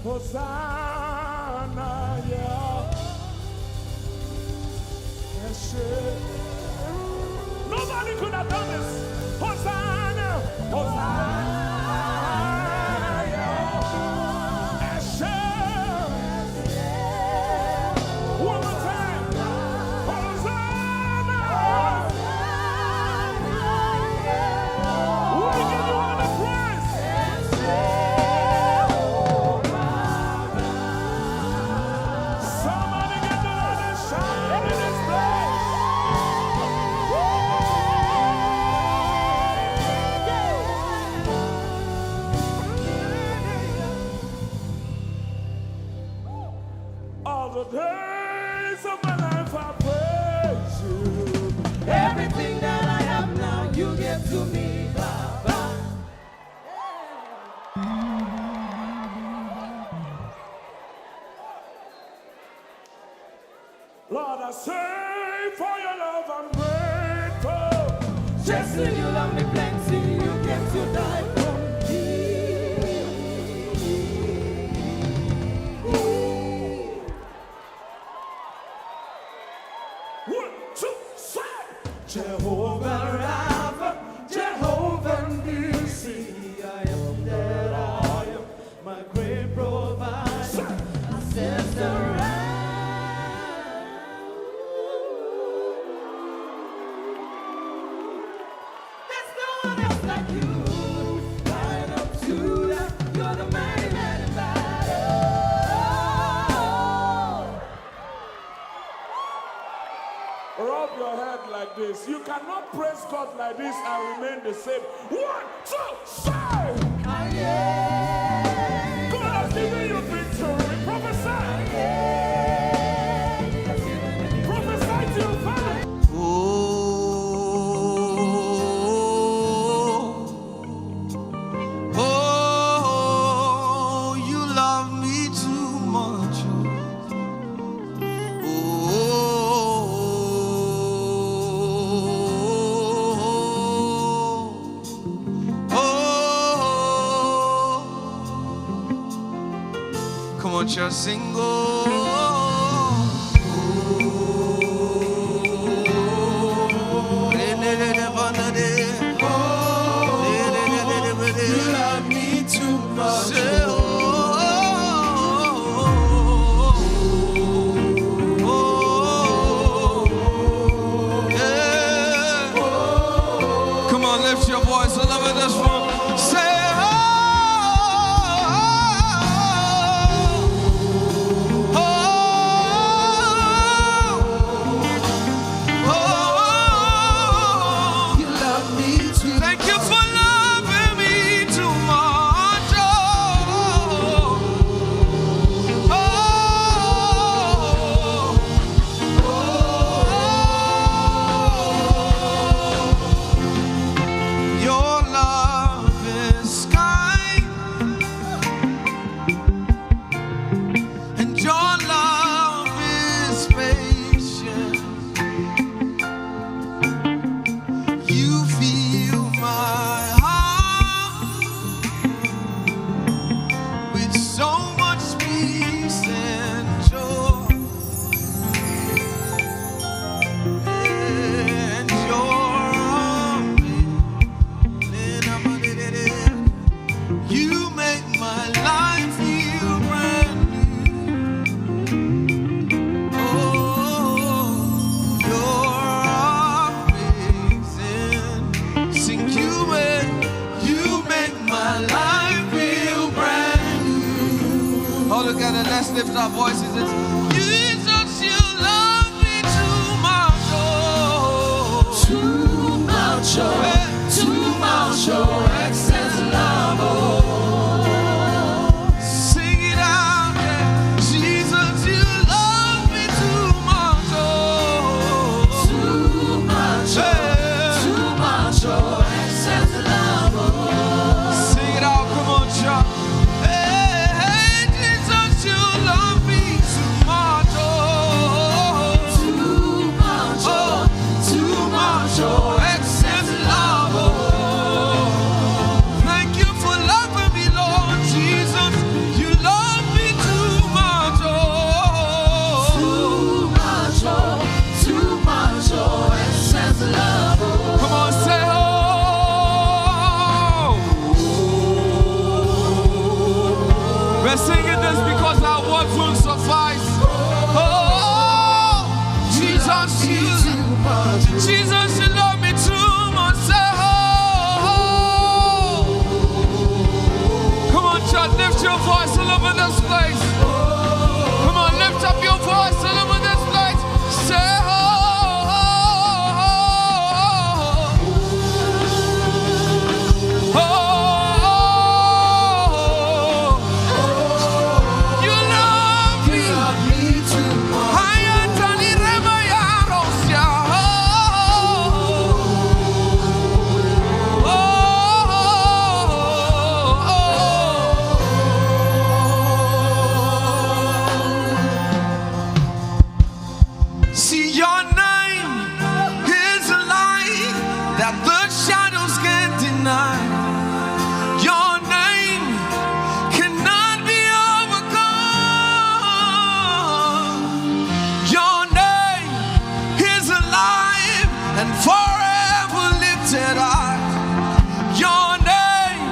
Hosanna, yeah. Nobody could have done this. Hosanna, Hosanna, yeah. One more time. Hosanna. We give you all the praise. Somebody get the Lord and shout in this place. All the days of my life I praise you. Everything that I have now, you give to me, Baba. Lord, I say for your love I'm grateful. Just so you love me plenty, you came to die for me. 1, 2, 3. Jehovah Rapha, Jehovah Nissi, I am that I am, my great provider. I says the there's no one else like you. Right up to that, you're the mighty man in battle. Rub your head like this. You cannot praise God like this and remain the same. 1, 2, 3. God has given you victory. Prophesy. Prophesy to your family. Oh, you love me too much. Come on, church, sing. You love me too much. Come on, lift your voice all over this room. Say, you love me too. Thank you for loving me too much. Your love is kind, and your love is patient. You fill my heart with so much peace and joy, and your arms, you make my life feel brand new. Oh, you're amazing. Sing, you make my life feel brand new. All together, let's lift our voices. It's Jesus, you love me too much. Too much, your excess love. Sing it out, yeah. Jesus, you love me too much. Too much, your excess love. Sing it out, come on, church. Hey, Jesus, you love me too that the shadows can't deny. Your name cannot be overcome. Your name is alive and forever lifted high. Your name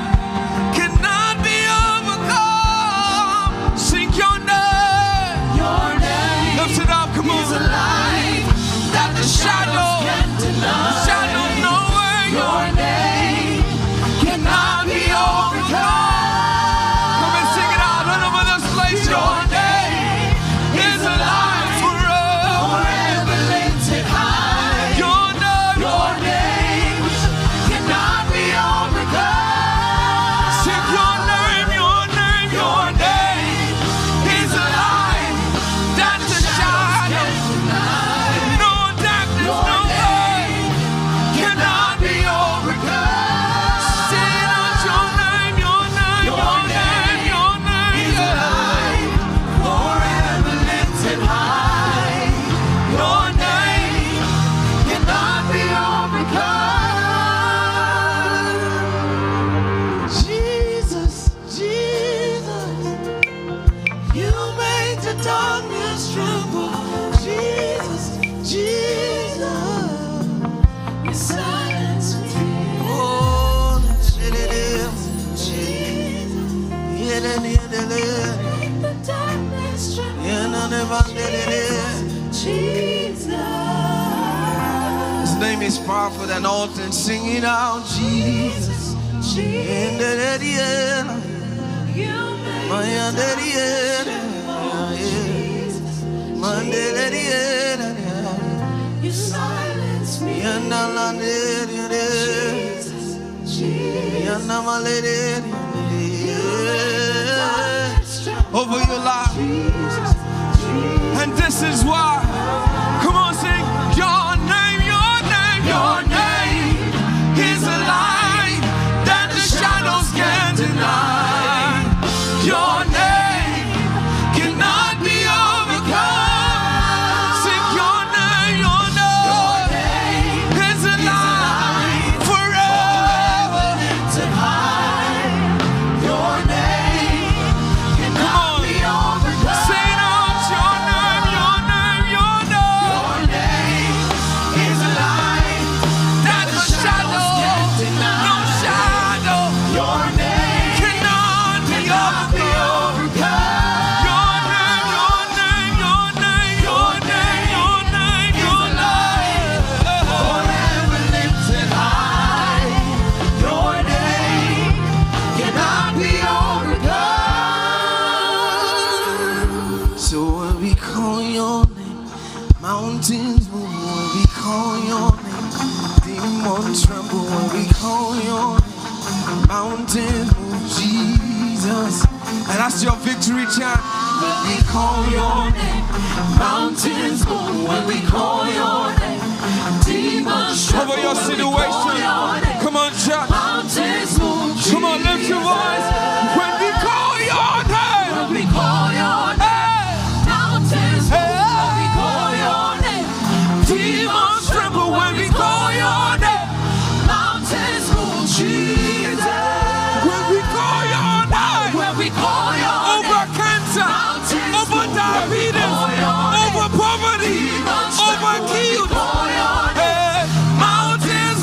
cannot be overcome. Sing your name. Your name Lift it up, come on. is alive, That the shadow can't deny. no way. Your name cannot be overcome. Come and sing it out all over this place. Your name is alive forever. Forever lifted high. Your name cannot be overcome. Sing your name, your name, your name is alive. That the shadow, no darkness, no way cannot be overcome. Sing out your name, your name, your name, your name is alive. Forever lifted high. Your name Cannot be overcome. Jesus, Jesus, you make the darkness tremble. Jesus, Jesus, you silence me. Oh, The darkness tremble. Jesus, His name is powerful than all things. Sing it out, Jesus. Jesus, you make you silence me. Over your life. And this is why. Come on, sing your name, your name, your name is alive that the shadows can't deny. Your name cannot be overcome. Sing your name is alive forever. Lifted high, your name cannot be overcome. Say it out, your name, your name, your name. Your name is alive, That the shadow, can't deny. no shadow, Your name cannot be cannot be overcome. overcome. Your name, your name, your name, your name, your name, your name. Forever lifted high, your name cannot be overcome. So when we call your name, mountains move. When we call your name, demons tremble. When we call your name, mountains move. Jesus, and that's your victory chant. When we call your name, mountains move. When we call your name, demons tremble. Over your When we call situation. your name, Come on, church. mountains move. Come on, lift your voice. When we call your name, When we call your name, hey, mountains move. Hey. When we call your name, demons tremble. When we call your name, mountains move. Jesus. when we call your name, When we call your over name, cancer, mountains over move. diabetes, When we call your name, over poverty, demons over tremble. When we guilt, call your name, hey, mountains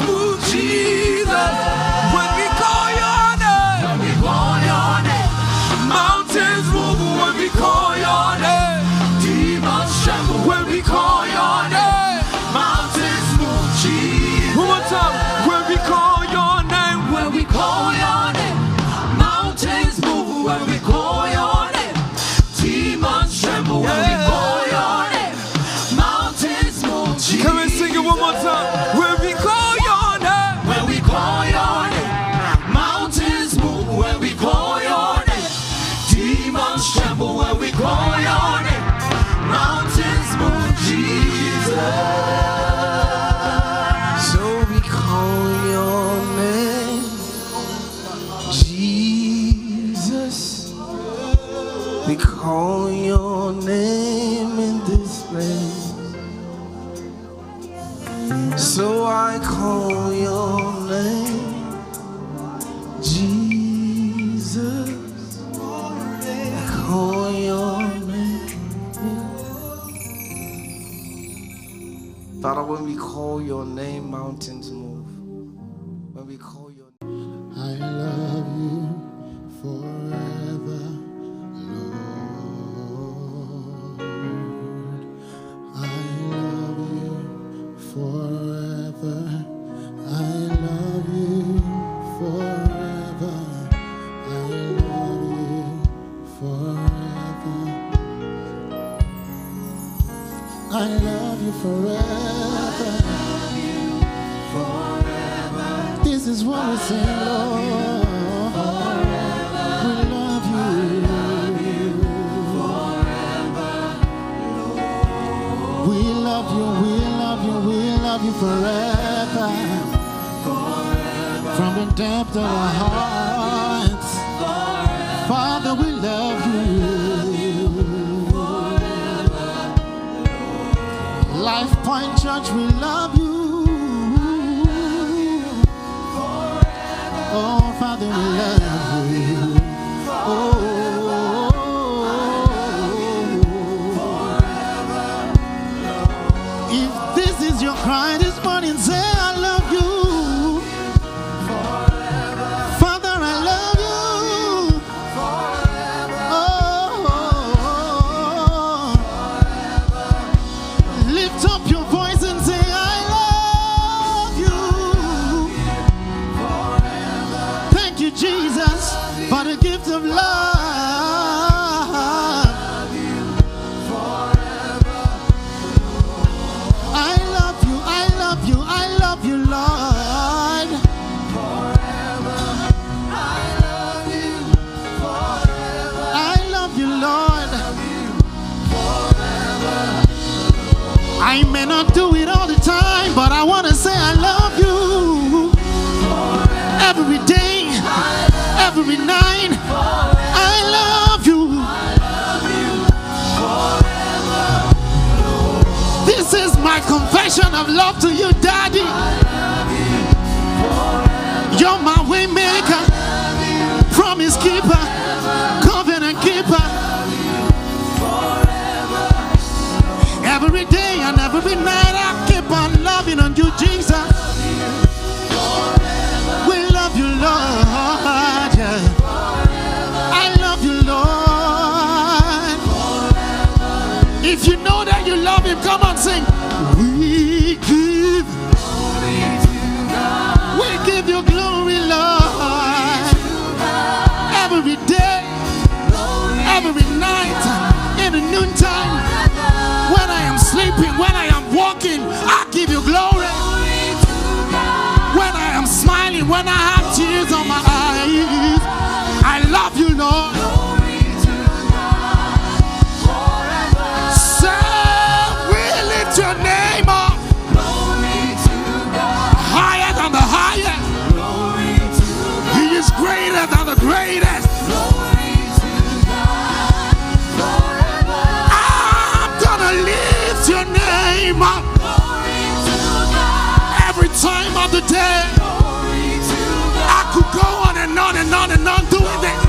call your name, mountains move. When we call your name. I love you forever, Lord. I love you forever. I love you forever. I love you forever. I love you forever. This is what we say, Lord. We love you. We love you, we love you, we love you forever. From the depth of our hearts, Father, we love you. Life Point Church, we love you. Oh, Father, we love you. Oh, if this is your cry this morning, say I love you. Father, I love you. Oh, lift up your voice and say I love you. Thank you, Jesus, for the gift of love. I love you, I love you, I love you, Lord. I love you, Lord. I may not do it all the time, but I want to say I love you. Every day, every night, I love you. This is my confession of love to you, Daddy. You're my way maker, promise keeper, covenant keeper. Every day and every night I keep on loving on you, Jesus. We love you, Lord. Yeah. I love you, Lord. If you know that you love him, come on, sing. We give you glory, Lord. Every day, every night, in the noontime, when I am sleeping, when I am walking, I give you glory. When I am smiling, when I have tears on my eyes, I love you, Lord. Say, we lift your name up higher than the highest. He is greater than the greatest. I'm gonna lift your name up every time of the day. I could go on and on and on and on doing that.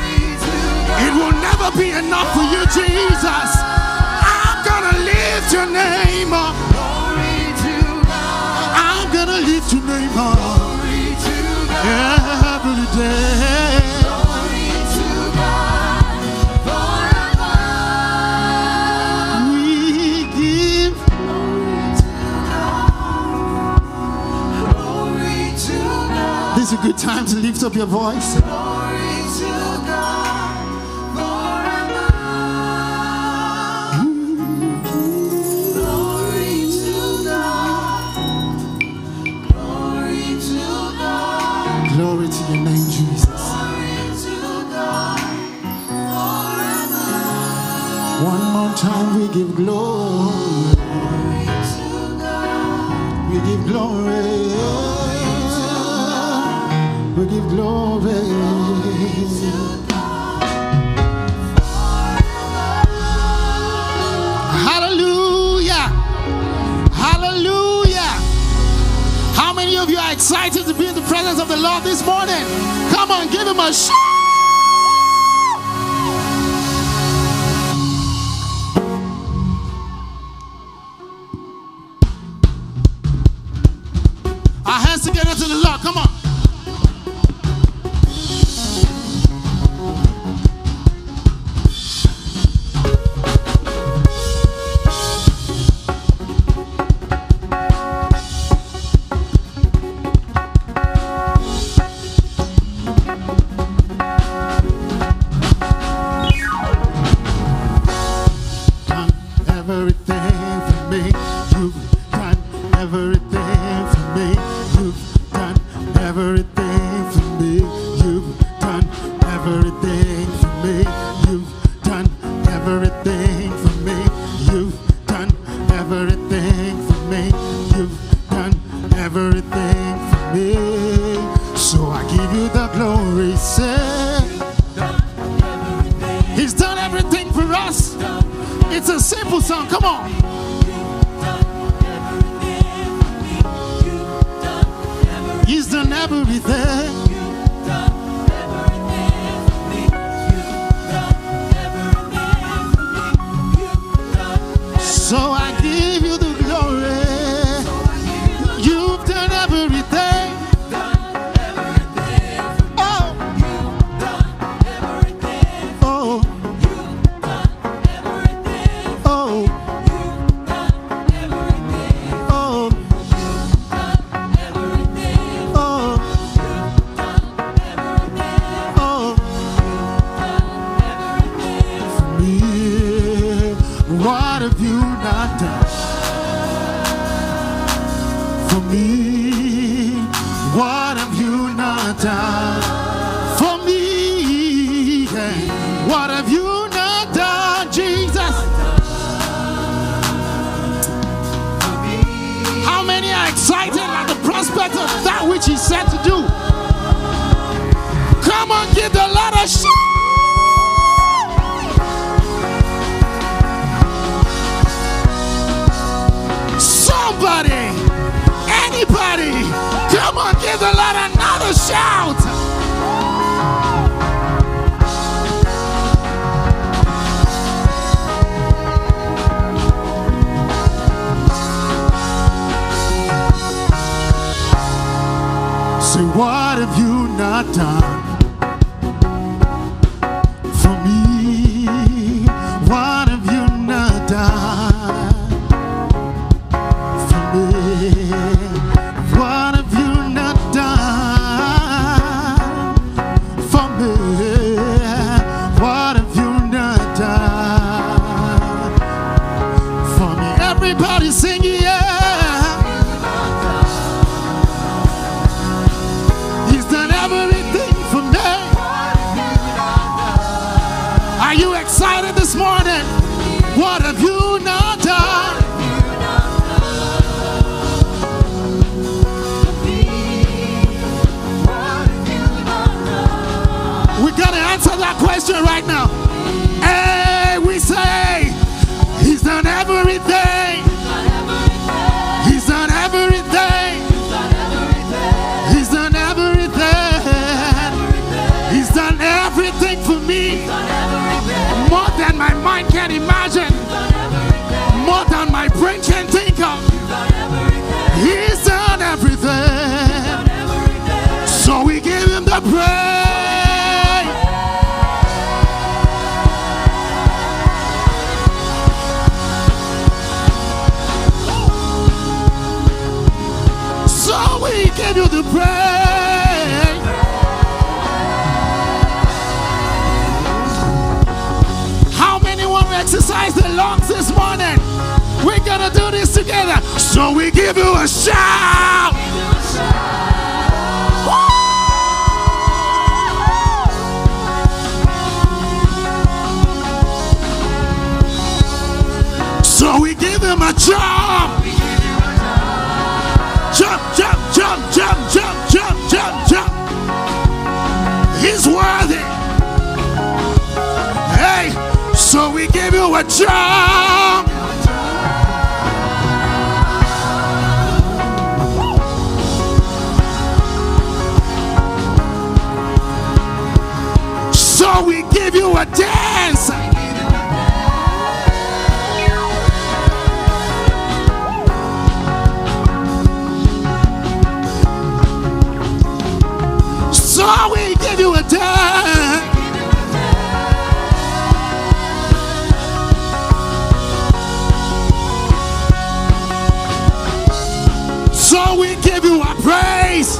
It will never be enough for you, Jesus. I'm gonna lift your name up. I'm gonna lift your name up every day. We give This is a good time to lift up your voice. Glory to your name, Jesus. One more time, we give glory. We give glory. We give glory. Hallelujah. Hallelujah. How many of you are excited to be in the presence of the Lord this morning? Come on, give him a shout. together to the Lord. Come on. What have you not done for me? What have you not done for me? What have you not done for me? What have you not done for me? Everybody sing yeah. Excited this morning. What have you not done? We gotta answer that question right now. Hey, we say He's done everything. He's done everything. He's done everything. He's done everything for me. More than my mind can imagine, more than my brain can think of. He's done everything, so we give Him the praise. So we give You the praise. Exercise the lungs this morning. We're gonna do this together. So we give You a shout. So we give Him a jump. Jump, jump, jump, jump, jump, jump, jump, jump. He's worthy. Hey. So we give You a jump. So we give You a dance. thanks. So we give you our praise.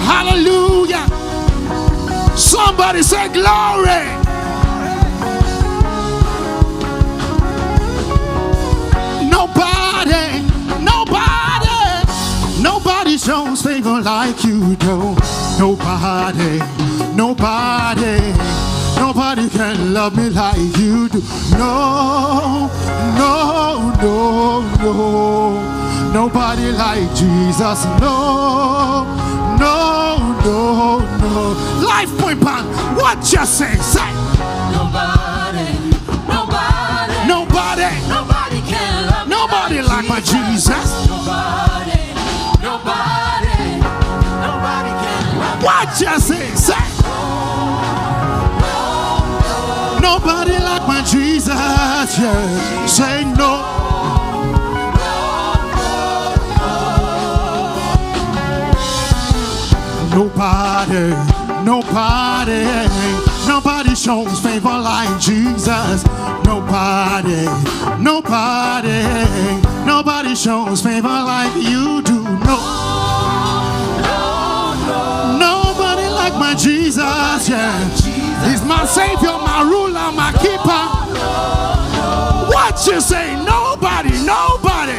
Hallelujah. Somebody say glory. Nobody shows favor like you do. Nobody can love me like you do. No. Nobody like Jesus. No. Life point pan. What you say? Say. Nobody can love me. Nobody like my Jesus. Nobody can love me. What you say? Say. Nobody like my Jesus. Yeah. Say no. Nobody shows favor like Jesus. Nobody shows favor like you do. Nobody like my Jesus, yeah. He's my savior, my ruler, my keeper. What you say? Nobody. Nobody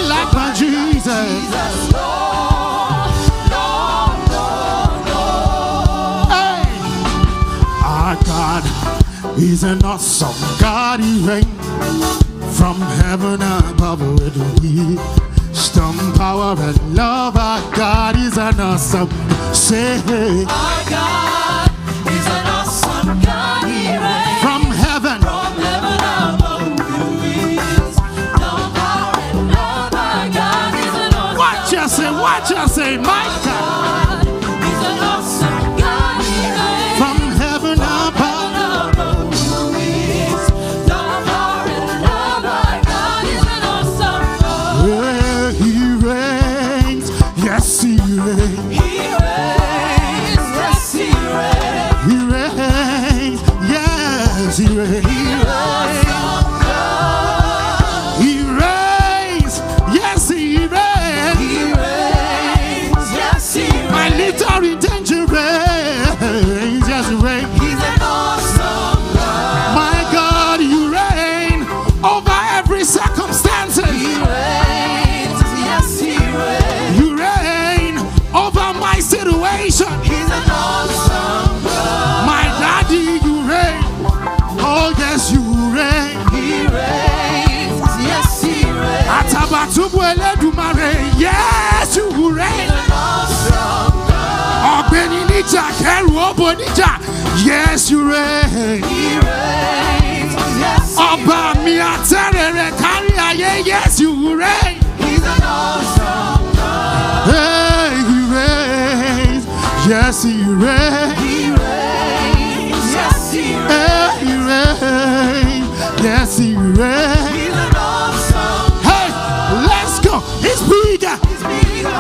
like my Jesus. God, He's an awesome God. He reigns from heaven above with wisdom, power, and love. Our God is an awesome. Say, our God is an awesome God. He reigns from heaven above with wisdom, power, and love. Our God is an awesome. What you say, my God? He's an awesome God. He reigns from heaven above. Yes, you reign. Yes, you reign. Yes, you reign. He's an awesome God. Hey, He reigns. Yes, He reigns. He reigns. Yes, He reigns. Hey, He reigns. Yes, He reigns. He's an awesome God. Hey, let's go. He's bigger.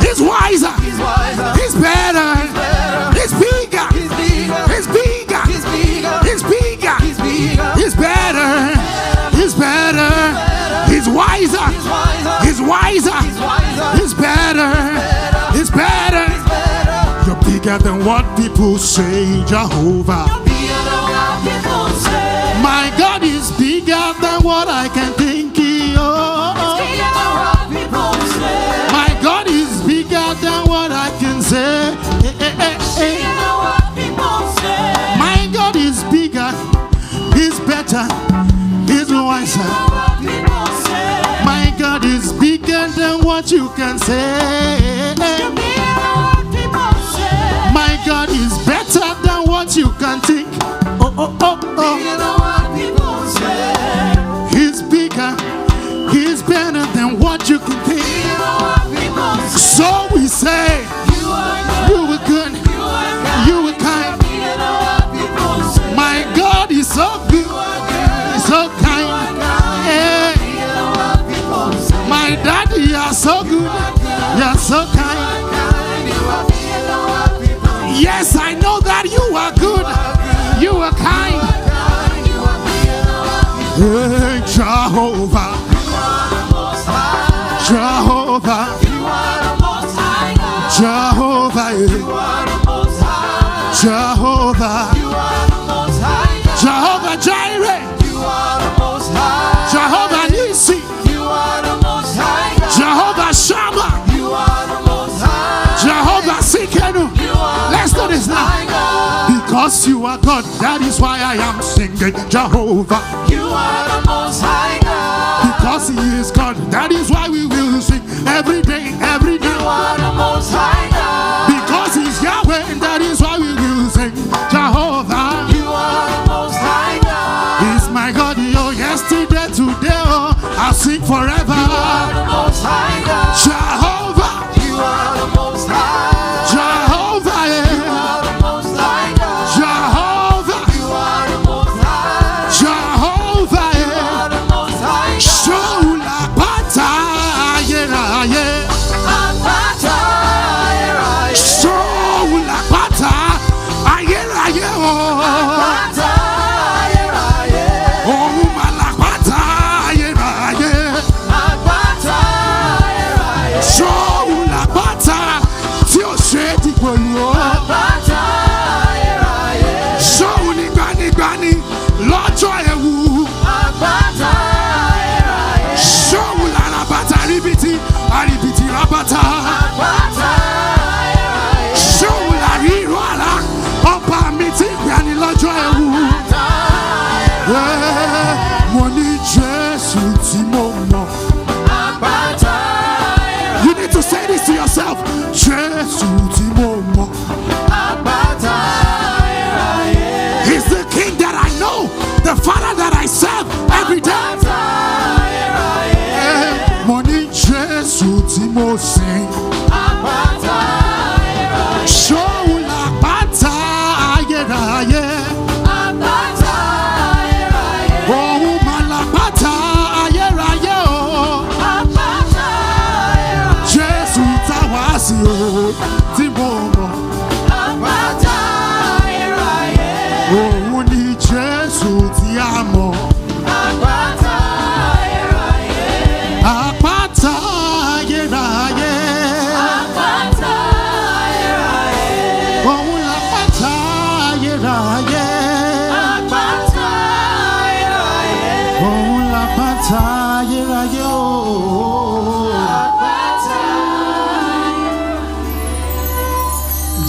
He's wiser. He's better. He's bigger. He's bigger. He's better. He's better. He's wiser. He's wiser. He's better. He's better. You're bigger than what people say, Jehovah. My God is bigger than what I can think of. My God is bigger than what I can say. My God is bigger. He's better. He's wiser. My God is bigger than what you can say. My God is better than what you can think. He's bigger. He's better than what you can think. So we say, you were good. You were kind. My God is so good. He's so kind. Hey. My dad are so good. You are so kind. Yes, I know that you are good. You are kind. Hey, Jehovah. Jehovah. Jehovah. Jehovah. Jehovah Jireh. Jehovah Nisi. Jehovah Shammah. Jehovah Sikenu. Let's do this now. Because you are God, that is why I am singing Jehovah. You are the most high God. Because He is God, that is why we will sing every day, every day. You are the most high God. Because He's Yahweh, and that is why we will sing Jehovah. You are the most high God. He's my God, yo, yesterday, today, oh, I'll sing forever. You are the most high God. Jehovah. You are the most high. Jehovah, yeah. You are the most high God. Jehovah. You are the most high. Jehovah, You yeah. are the most high God. Shola pata, yeah, yeah. Apata, yeah. Shola pata, yeah, yeah, oh. Apata, yeah. Oh, malapata, yeah, yeah. Apata, yeah. Shola pata, tio sheti kwelu. Apata, yeah. Shoni gbani, lọ́jọ́ ewu. Apata, yeah. Shola rabata, ribiti, aribiti rabata. Apata, yeah. Shola riro ala, ọba mi ti gbani lọ́jọ́ ewu. Mo ní Jésù tí mo mọ̀. Apata, You need to say this to yourself. Jésù tí mo mọ̀. Apata, yeah. He's the King that I know, the Father that I serve every day. Mo ní Jésù tí mo sìn. Ṣóun làpáta ayérayé. Òun mà làpáta ayérayé o. Jésù táwa sí o tí mo mọ̀. Òun ni Jésù tí a mọ̀. Àpáta ayérayé. Òun làpáta ayérayé. Òun làpáta ayérayé o.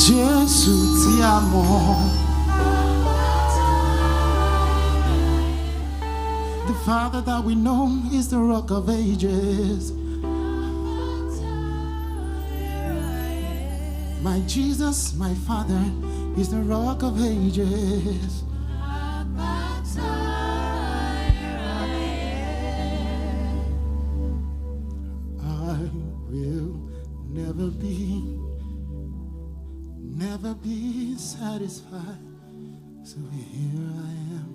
Jésù tí a mọ̀. The Father that we know is the Rock of Ages. My Jesus, my Father, is the Rock of Ages. I will never be satisfied. So here I am.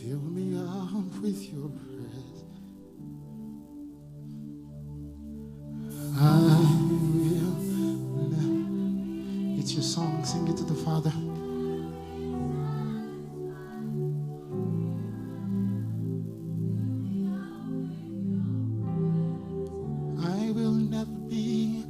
Fill me up with your praise. It's your song. Sing it to the Father. I will never be